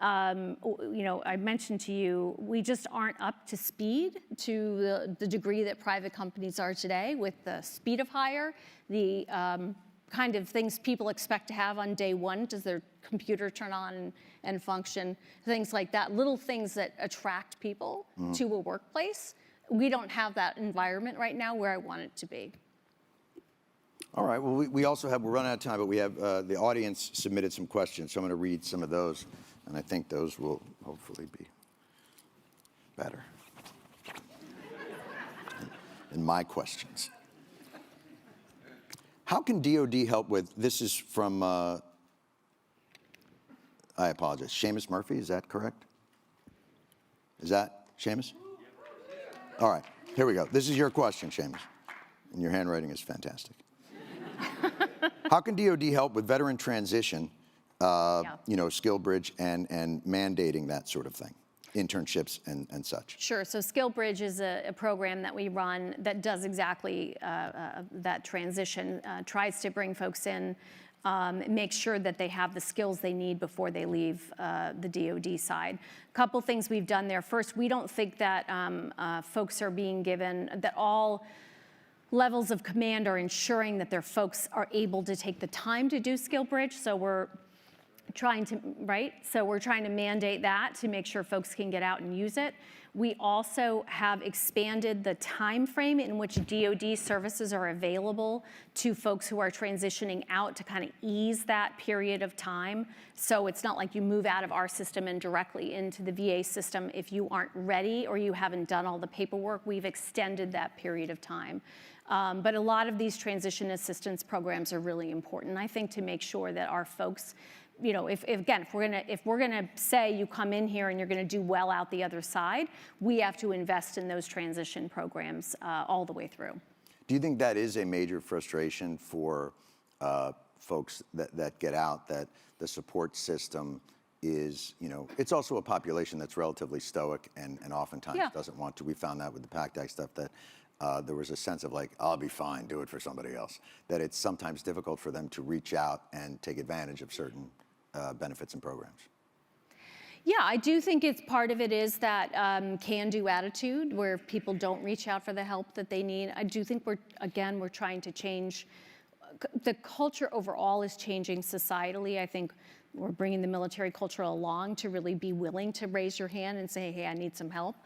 I mentioned to you, we just aren't up to speed to the degree that private companies are today with the speed of hire, the kind of things people expect to have on day one. Does their computer turn on and function? Things like that, little things that attract people to a workplace. We don't have that environment right now where I want it to be. All right, well, we're running out of time, but we have the audience submitted some questions, so I'm going to read some of those. And I think those will hopefully be better than my questions. How can DoD help with, this is from, I apologize, Seamus Murphy, is that correct? Is that Seamus? All right, here we go. This is your question, Seamus. And your handwriting is fantastic. How can DoD help with veteran transition, skill bridge and mandating that sort of thing, internships and such? Sure, so Skill Bridge is a program that we run that does exactly that transition, tries to bring folks in, make sure that they have the skills they need before they leave the DoD side. A couple things we've done there. First, we don't think that folks are being given, that all levels of command are ensuring that their folks are able to take the time to do Skill Bridge, so we're trying to mandate that to make sure folks can get out and use it. We also have expanded the time frame in which DoD services are available to folks who are transitioning out to kind of ease that period of time. So it's not like you move out of our system and directly into the VA system if you aren't ready or you haven't done all the paperwork. We've extended that period of time. But a lot of these transition assistance programs are really important, I think, to make sure that our folks, if we're gonna say you come in here and you're gonna do well out the other side, we have to invest in those transition programs all the way through. Do you think that is a major frustration for folks that get out, that the support system is, it's also a population that's relatively stoic and oftentimes Yeah. doesn't want to. We found that with the PACT Act stuff that there was a sense of like, I'll be fine, do it for somebody else. That it's sometimes difficult for them to reach out and take advantage of certain benefits and programs. Yeah, I do think it's part of it is that can-do attitude where people don't reach out for the help that they need. I do think we're trying to change. The culture overall is changing societally. I think we're bringing the military culture along to really be willing to raise your hand and say, hey, I need some help.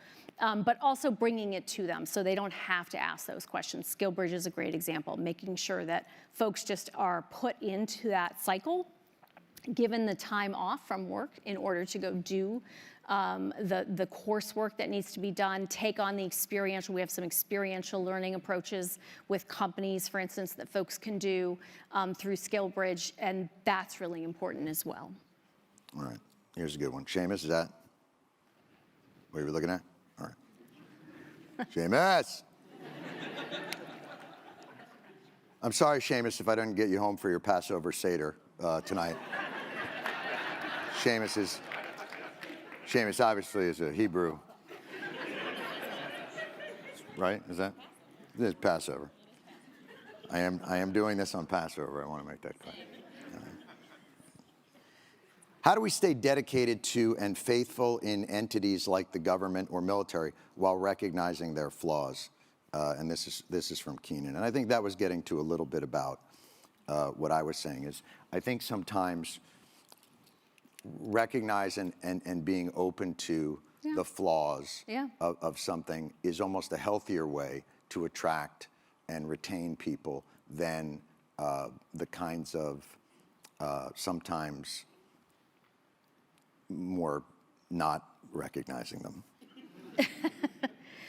But also bringing it to them so they don't have to ask those questions. SkillBridge is a great example, making sure that folks just are put into that cycle, given the time off from work in order to go do the coursework that needs to be done, take on the experiential. We have some experiential learning approaches with companies, for instance, that folks can do through SkillBridge, and that's really important as well. All right, here's a good one. Seamus, is that what you were looking at? All right. Seamus! I'm sorry, Seamus, if I didn't get you home for your Passover Seder tonight. Seamus obviously is a Hebrew, right? Is that? This is Passover. I am doing this on Passover. I want to make that clear. All right. How do we stay dedicated to and faithful in entities like the government or military while recognizing their flaws? And this is from Keenan. And I think that was getting to a little bit about what I was saying is I think sometimes recognize and being open to the flaws of something is almost a healthier way to attract and retain people than the kinds of sometimes more not recognizing them.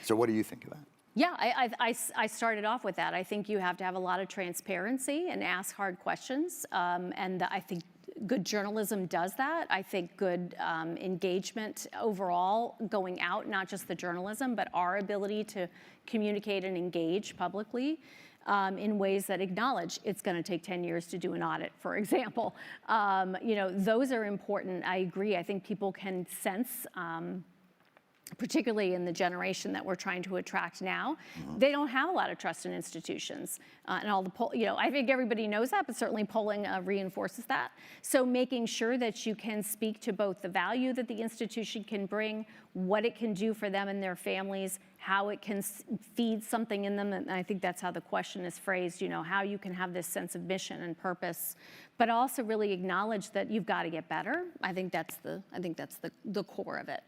So what do you think of that? Yeah, I started off with that. I think you have to have a lot of transparency and ask hard questions. And I think good journalism does that. I think good engagement overall going out, not just the journalism, but our ability to communicate and engage publicly in ways that acknowledge it's going to take 10 years to do an audit, for example. Those are important. I agree. I think people can sense particularly in the generation that we're trying to attract now, they don't have a lot of trust in institutions. And all the I think everybody knows that, but certainly polling reinforces that. So making sure that you can speak to both the value that the institution can bring, what it can do for them and their families, how it can feed something in them, and I think that's how the question is phrased, how you can have this sense of mission and purpose, but also really acknowledge that you've got to get better. I think that's the core of it.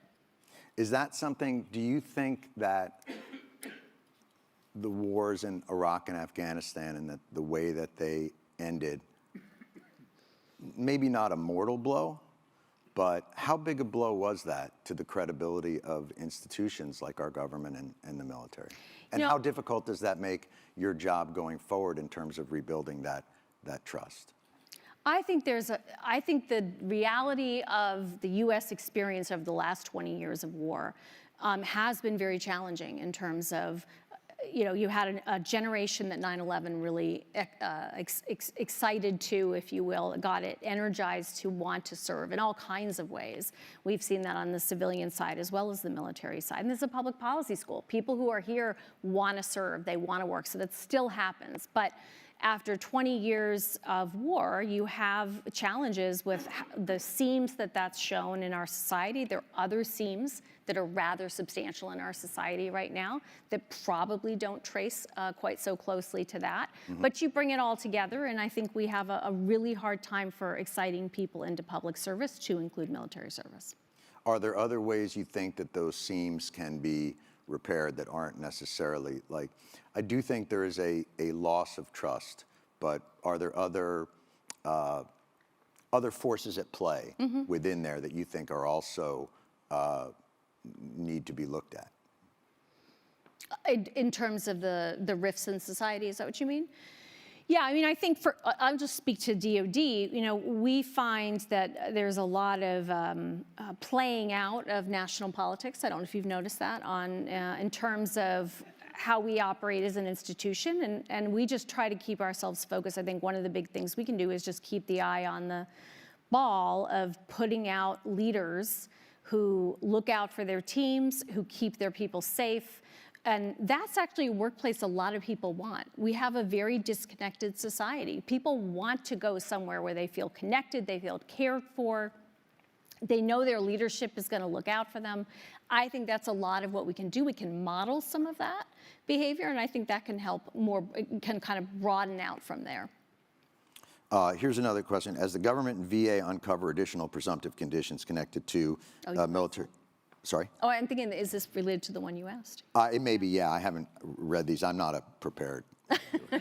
Is that something, do you think that the wars in Iraq and Afghanistan and the way that they ended, maybe not a mortal blow, but how big a blow was that to the credibility of institutions like our government and the military? And how difficult does that make your job going forward in terms of rebuilding that trust? I think the reality of the U.S. experience of the last 20 years of war has been very challenging in terms of, you had a generation that 9/11 really excited to, if you will, got it energized to want to serve in all kinds of ways. We've seen that on the civilian side as well as the military side. And this is a public policy school. People who are here want to serve, they want to work, so that still happens. But after 20 years of war, you have challenges with the seams that's shown in our society. There are other seams that are rather substantial in our society right now that probably don't trace quite so closely to that. Mm-hmm. But you bring it all together, and I think we have a really hard time for exciting people into public service, to include military service. Are there other ways you think that those seams can be repaired that aren't necessarily like, I do think there is a loss of trust, but are there other forces at play within there that you think are also need to be looked at? In terms of the rifts in society, is that what you mean? Yeah, I mean, I think I'll just speak to DOD. We find that there's a lot of playing out of national politics. I don't know if you've noticed that in terms of how we operate as an institution, and we just try to keep ourselves focused. I think one of the big things we can do is just keep the eye on the ball of putting out leaders who look out for their teams, who keep their people safe. And that's actually a workplace a lot of people want. We have a very disconnected society. People want to go somewhere where they feel connected, they feel cared for, they know their leadership is going to look out for them. I think that's a lot of what we can do. We can model some of that behavior, and I think that can help more, can kind of broaden out from there. Here's another question. As the government and VA uncover additional presumptive conditions connected to military... Sorry? Oh, I'm thinking, is this related to the one you asked? It may be, yeah. I haven't read these. I'm not prepared.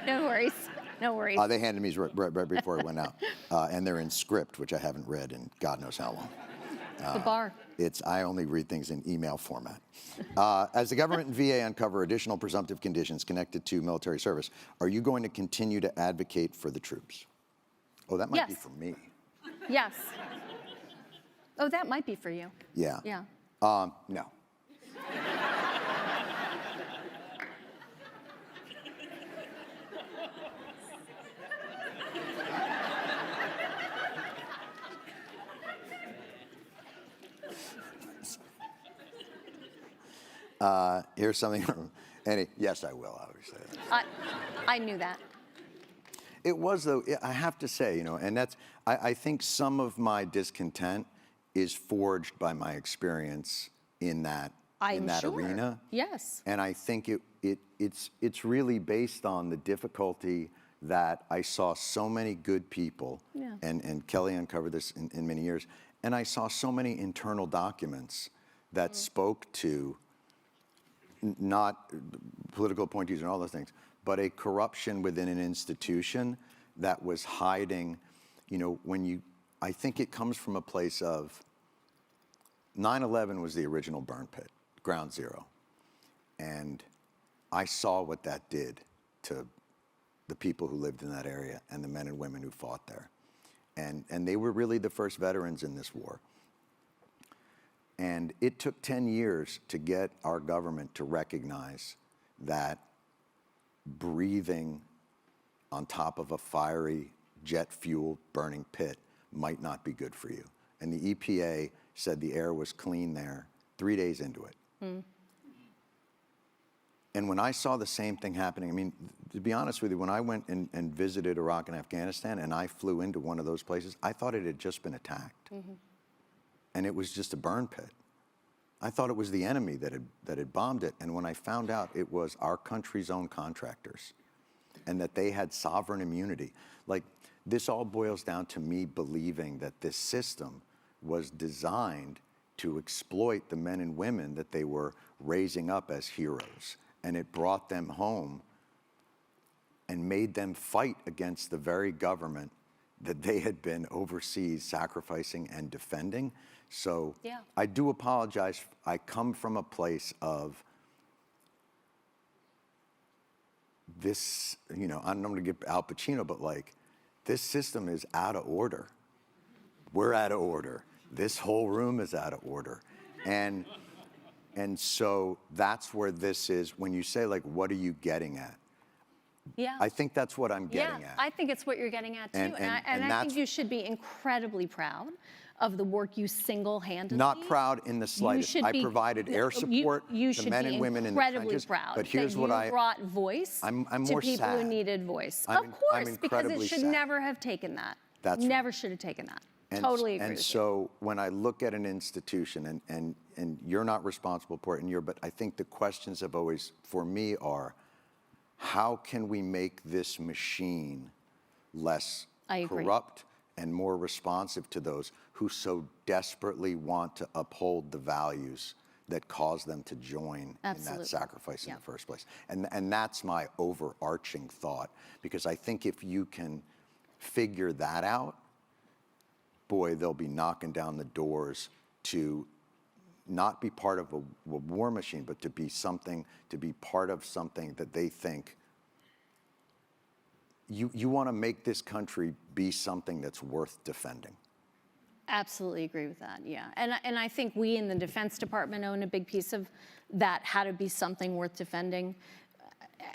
No worries. No worries. They handed me these right before it went out. And they're in script, which I haven't read in God knows how long. The bar. I only read things in email format. As the government and VA uncover additional presumptive conditions connected to military service, are you going to continue to advocate for the troops? Oh, that might be for me. Yes. Oh, that might be for you. Yeah. Yeah. No. Here's something from Annie. Yes, I will, obviously. I knew that. It was, though, I have to say, and that's, I think some of my discontent is forged by my experience in that arena. Yes. And I think it's really based on the difficulty that I saw so many good people, and Kelly uncovered this in many years, and I saw so many internal documents that spoke to not political appointees and all those things, but a corruption within an institution that was hiding, I think it comes from a place of 9/11 was the original burn pit, ground zero. And I saw what that did to the people who lived in that area and the men and women who fought there. And they were really the first veterans in this war. And it took 10 years to get our government to recognize that breathing on top of a fiery jet fuel burning pit might not be good for you. And the EPA said the air was clean there 3 days into it. And when I saw the same thing happening, I mean, to be honest with you, when I went and visited Iraq and Afghanistan and I flew into one of those places, I thought it had just been attacked. And it was just a burn pit. I thought it was the enemy that had bombed it. And when I found out it was our country's own contractors and that they had sovereign immunity, like this all boils down to me believing that this system was designed to exploit the men and women that they were raising up as heroes. And it brought them home and made them fight against the very government that they had been overseas sacrificing and defending. So I do apologize. I come from a place of this, I'm not going to get Al Pacino, but like, this system is out of order. We're out of order. This whole room is out of order. And so that's where this is. When you say, like, what are you getting at? Yeah. I think that's what I'm getting at. I think it's what you're getting at, too. And I think you should be incredibly proud of the work you single-handedly. Not proud in the slightest. I provided air support to men and women in the trenches. You should be incredibly proud but here's that what you brought voice I'm to more people who sad. needed voice. I'm Of course, because it incredibly should sad. never have taken that. That's never should have taken that. Totally agree with you. And so when I look at an institution, and you're not responsible for it, but I think the questions have always, for me, are how can we make this machine less corrupt and more responsive to those who so desperately want to uphold the values that cause them to join in that sacrifice in the first place. And that's my overarching thought, because I think if you can figure that out, boy, they'll be knocking down the doors to not be part of a war machine, but to be part of something that they think you want to make this country be something that's worth defending. Absolutely agree with that, yeah. And I think we in the Defense Department own a big piece of that, how to be something worth defending.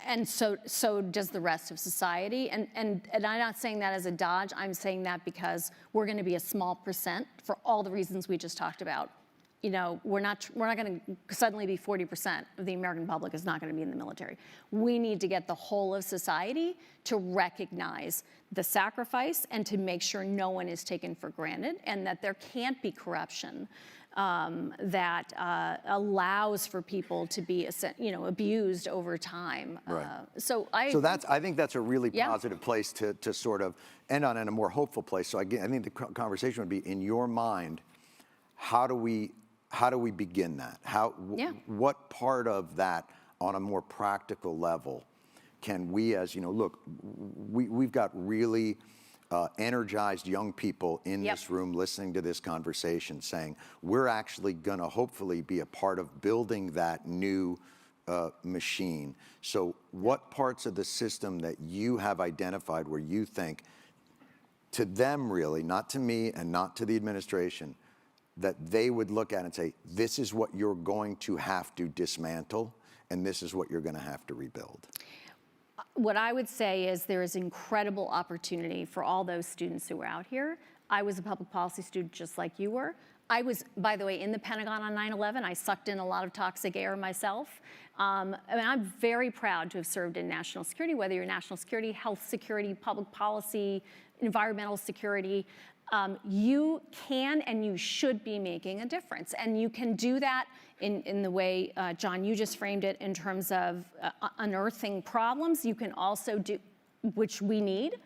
And so does the rest of society. And I'm not saying that as a dodge. I'm saying that because we're going to be a small percent for all the reasons we just talked about. You know, we're not going to suddenly be 40% of the American public is not going to be in the military. We need to get the whole of society to recognize the sacrifice and to make sure no one is taken for granted and that there can't be corruption that allows for people to be, you know, abused over time. Right. So I think that's a really Yeah. positive place to sort of end on, and a more hopeful place. So I think the conversation would be, in your mind, how do we begin that? Yeah. What part of that, on a more practical level, can we, as you know, look, we've got really energized young people in Yep. this room listening to this conversation, saying we're actually going to hopefully be a part of building that new machine. So what parts of the system that you have identified where you think, to them really, not to me and not to the administration, that they would look at and say, this is what you're going to have to dismantle, and this is what you're going to have to rebuild? What I would say is there is incredible opportunity for all those students who are out here. I was a public policy student just like you were. I was, by the way, in the Pentagon on 9/11. I sucked in a lot of toxic air myself. I mean, I'm very proud to have served in national security, whether you're national security, health security, public policy, environmental security. You can and you should be making a difference. And you can do that in the way, John, you just framed it in terms of unearthing problems. You can also do, which we need,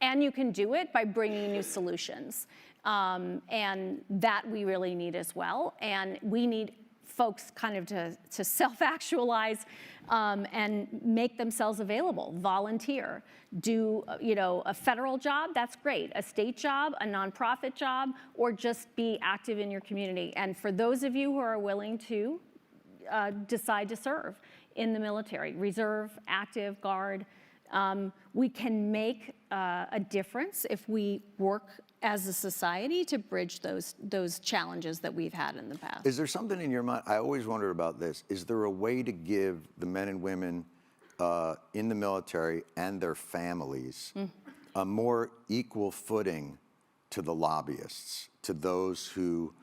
and you can do it by bringing new solutions. And that we really need as well. And we need folks kind of to self-actualize and make themselves available, volunteer, do a federal job, that's great, a state job, a nonprofit job, or just be active in your community. And for those of you who are willing to decide to serve in the military, reserve, active, guard, we can make a difference if we work as a society to bridge those challenges that we've had in the past. Is there something in your mind? I always wondered about this. Is there a way to give the men and women in the military and their families a more equal footing to the lobbyists, to those who,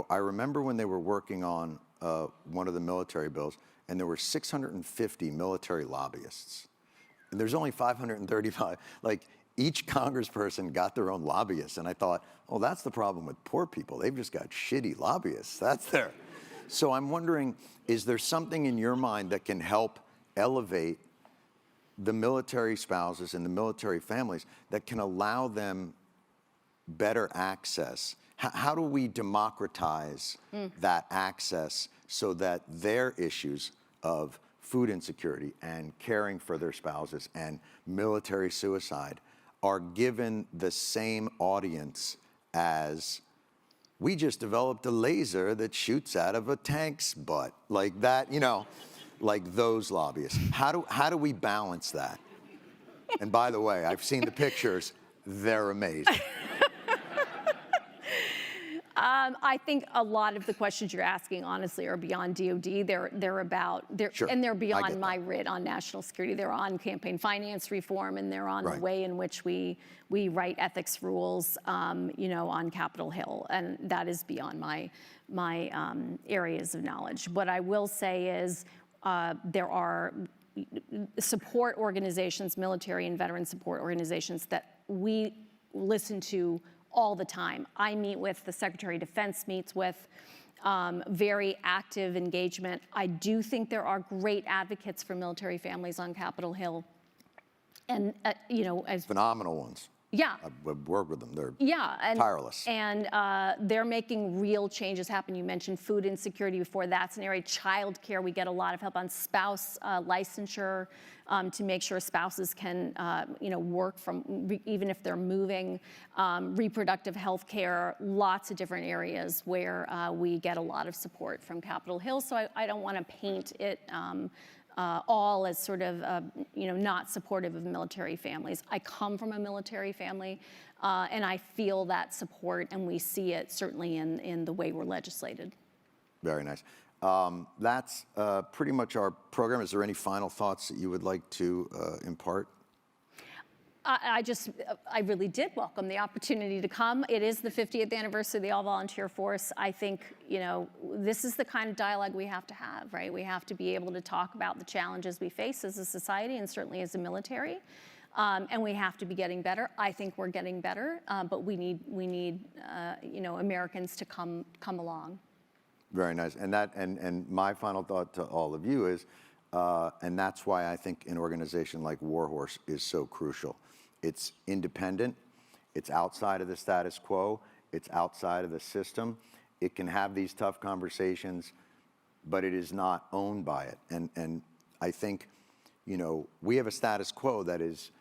I remember when they were working on one of the military bills, and there were 650 military lobbyists, and there's only 535. Like, each congressperson got their own lobbyists, and I thought, oh, that's the problem with poor people. They've just got shitty lobbyists. That's there. So I'm wondering, is there something in your mind that can help elevate the military spouses and the military families that can allow them better access? How do we democratize that access so that their issues of food insecurity and caring for their spouses and military suicide are given the same audience as, we just developed a laser that shoots out of a tank's butt, like that, like those lobbyists? How do we balance that? And by the way, I've seen the pictures, they're amazing. I think a lot of the questions you're asking, honestly, are beyond DOD. Sure, and they're I get beyond my that. writ on national security. They're on campaign finance reform, and they're on Right. the way in which we write ethics rules, on Capitol Hill, and that is beyond my areas of knowledge. What I will say is there are support organizations, military and veteran support organizations that we listen to all the time. I meet with, the Secretary of Defense meets with, very active engagement. I do think there are great advocates for military families on Capitol Hill. And, as Phenomenal ones. yeah. I've worked with them. They're Yeah, tireless. And they're making real changes happen. You mentioned food insecurity before. That's an area. Child care, we get a lot of help on spouse licensure to make sure spouses can, work from even if they're moving. Reproductive health care, lots of different areas where we get a lot of support from Capitol Hill. So I don't want to paint it all as sort of, not supportive of military families. I come from a military family, and I feel that support, and we see it certainly in the way we're legislated. Very nice. That's pretty much our program. Is there any final thoughts that you would like to impart? I really did welcome the opportunity to come. It is the 50th anniversary of the all-volunteer force. I think, this is the kind of dialogue we have to have, right? We have to be able to talk about the challenges we face as a society and certainly as a military. And we have to be getting better. I think we're getting better, but we need Americans to come along. Very nice. And my final thought to all of you is, and that's why I think an organization like Warhorse is so crucial. It's independent, it's outside of the status quo, it's outside of the system. It can have these tough conversations, but it is not owned by it. And I think, we have a status quo that is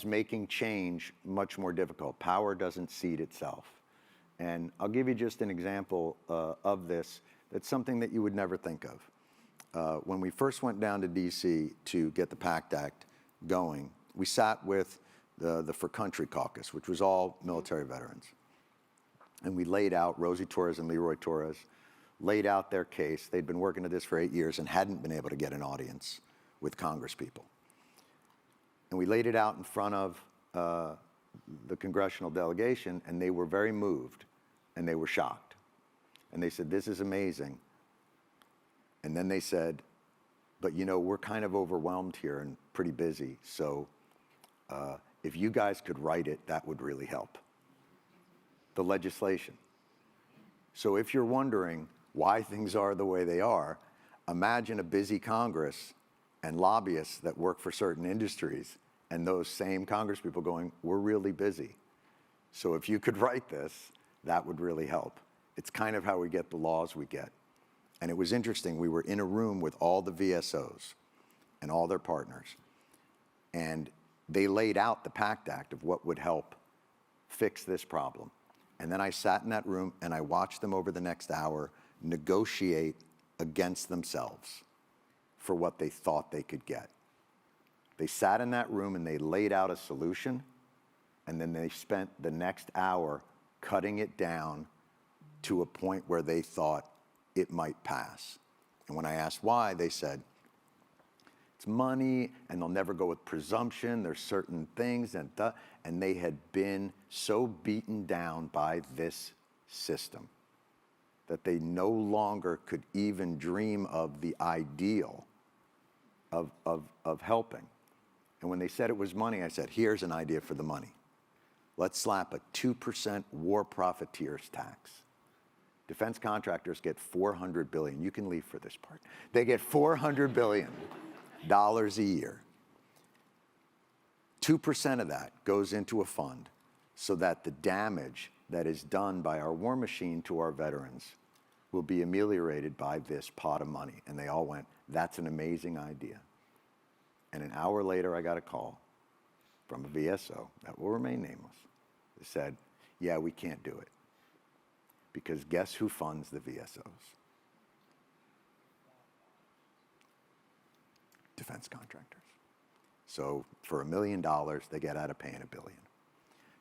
making change much more difficult. Power doesn't seed itself. And I'll give you just an example of this. That's something that you would never think of. When we first went down to DC to get the PACT Act going, we sat with the For Country caucus, which was all military veterans. And we laid out, Rosie Torres and Leroy Torres, laid out their case. They'd been working at this for 8 years and hadn't been able to get an audience with Congress people. And we laid it out in front of the congressional delegation, and they were very moved, and they were shocked. And they said, "This is amazing." And then they said, "But we're kind of overwhelmed here and pretty busy, so if you guys could write it, that would really help." The legislation. So if you're wondering why things are the way they are, imagine a busy Congress and lobbyists that work for certain industries and those same Congress people going, "We're really busy. So if you could write this, that would really help." It's kind of how we get the laws we get. And it was interesting. We were in a room with all the VSOs and all their partners. And they laid out the PACT Act of what would help fix this problem. And then I sat in that room and I watched them over the next hour negotiate against themselves for what they thought they could get. They sat in that room and they laid out a solution, and then they spent the next hour cutting it down to a point where they thought it might pass. And when I asked why, they said, it's money, and they'll never go with presumption. There's certain things, and they had been so beaten down by this system that they no longer could even dream of the ideal of helping. And when they said it was money, I said, here's an idea for the money. Let's slap a 2% war profiteers tax. Defense contractors get $400 billion. You can leave for this part. They get $400 billion a year. 2% of that goes into a fund so that the damage that is done by our war machine to our veterans will be ameliorated by this pot of money. And they all went, that's an amazing idea. And an hour later, I got a call from a VSO that will remain nameless. They said, yeah, we can't do it. Because guess who funds the VSOs? Defense contractors. So for $1 million, they get out of paying $1 billion.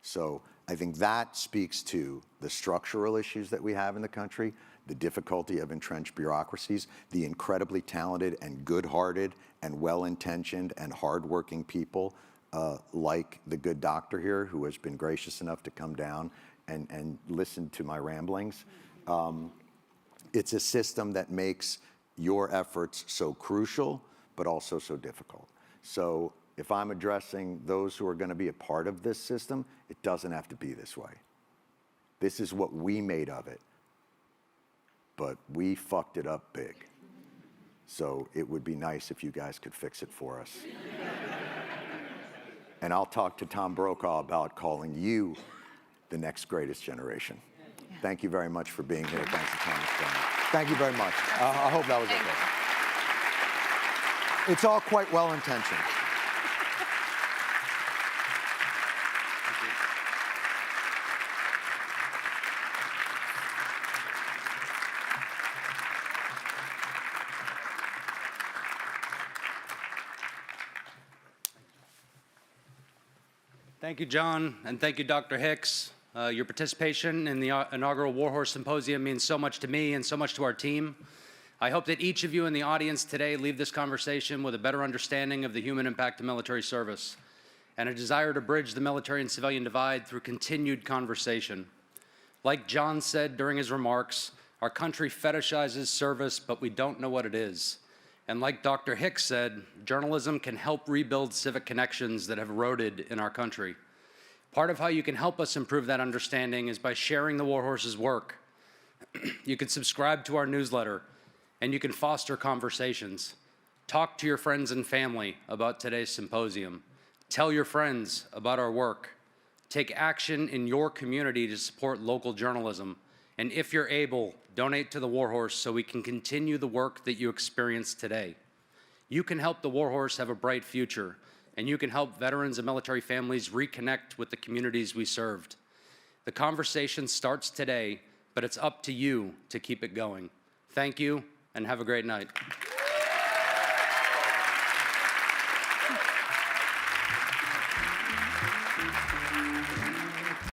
So I think that speaks to the structural issues that we have in the country, the difficulty of entrenched bureaucracies, the incredibly talented and good-hearted and well-intentioned and hardworking people like the good doctor here who has been gracious enough to come down and listen to my ramblings. It's a system that makes your efforts so crucial, but also so difficult. So if I'm addressing those who are going to be a part of this system, it doesn't have to be this way. This is what we made of it, but we fucked it up big. So it would be nice if you guys could fix it for us. And I'll talk to Tom Brokaw about calling you the next greatest generation. Yeah. Thank you very much for being here. Thanks to Thomas. Thank you very much. I hope that was okay. It's all quite well-intentioned. Thank you, John, and thank you, Dr. Hicks. Your participation in the inaugural Warhorse Symposium means so much to me and so much to our team. I hope that each of you in the audience today leave this conversation with a better understanding of the human impact of military service and a desire to bridge the military and civilian divide through continued conversation. Like John said during his remarks, our country fetishizes service, but we don't know what it is. And like Dr. Hicks said, journalism can help rebuild civic connections that have eroded in our country. Part of how you can help us improve that understanding is by sharing the Warhorse's work. You can subscribe to our newsletter, and you can foster conversations. Talk to your friends and family about today's symposium. Tell your friends about our work. Take action in your community to support local journalism. And if you're able, donate to the Warhorse so we can continue the work that you experienced today. You can help the Warhorse have a bright future, and you can help veterans and military families reconnect with the communities we served. The conversation starts today, but it's up to you to keep it going. Thank you, and have a great night.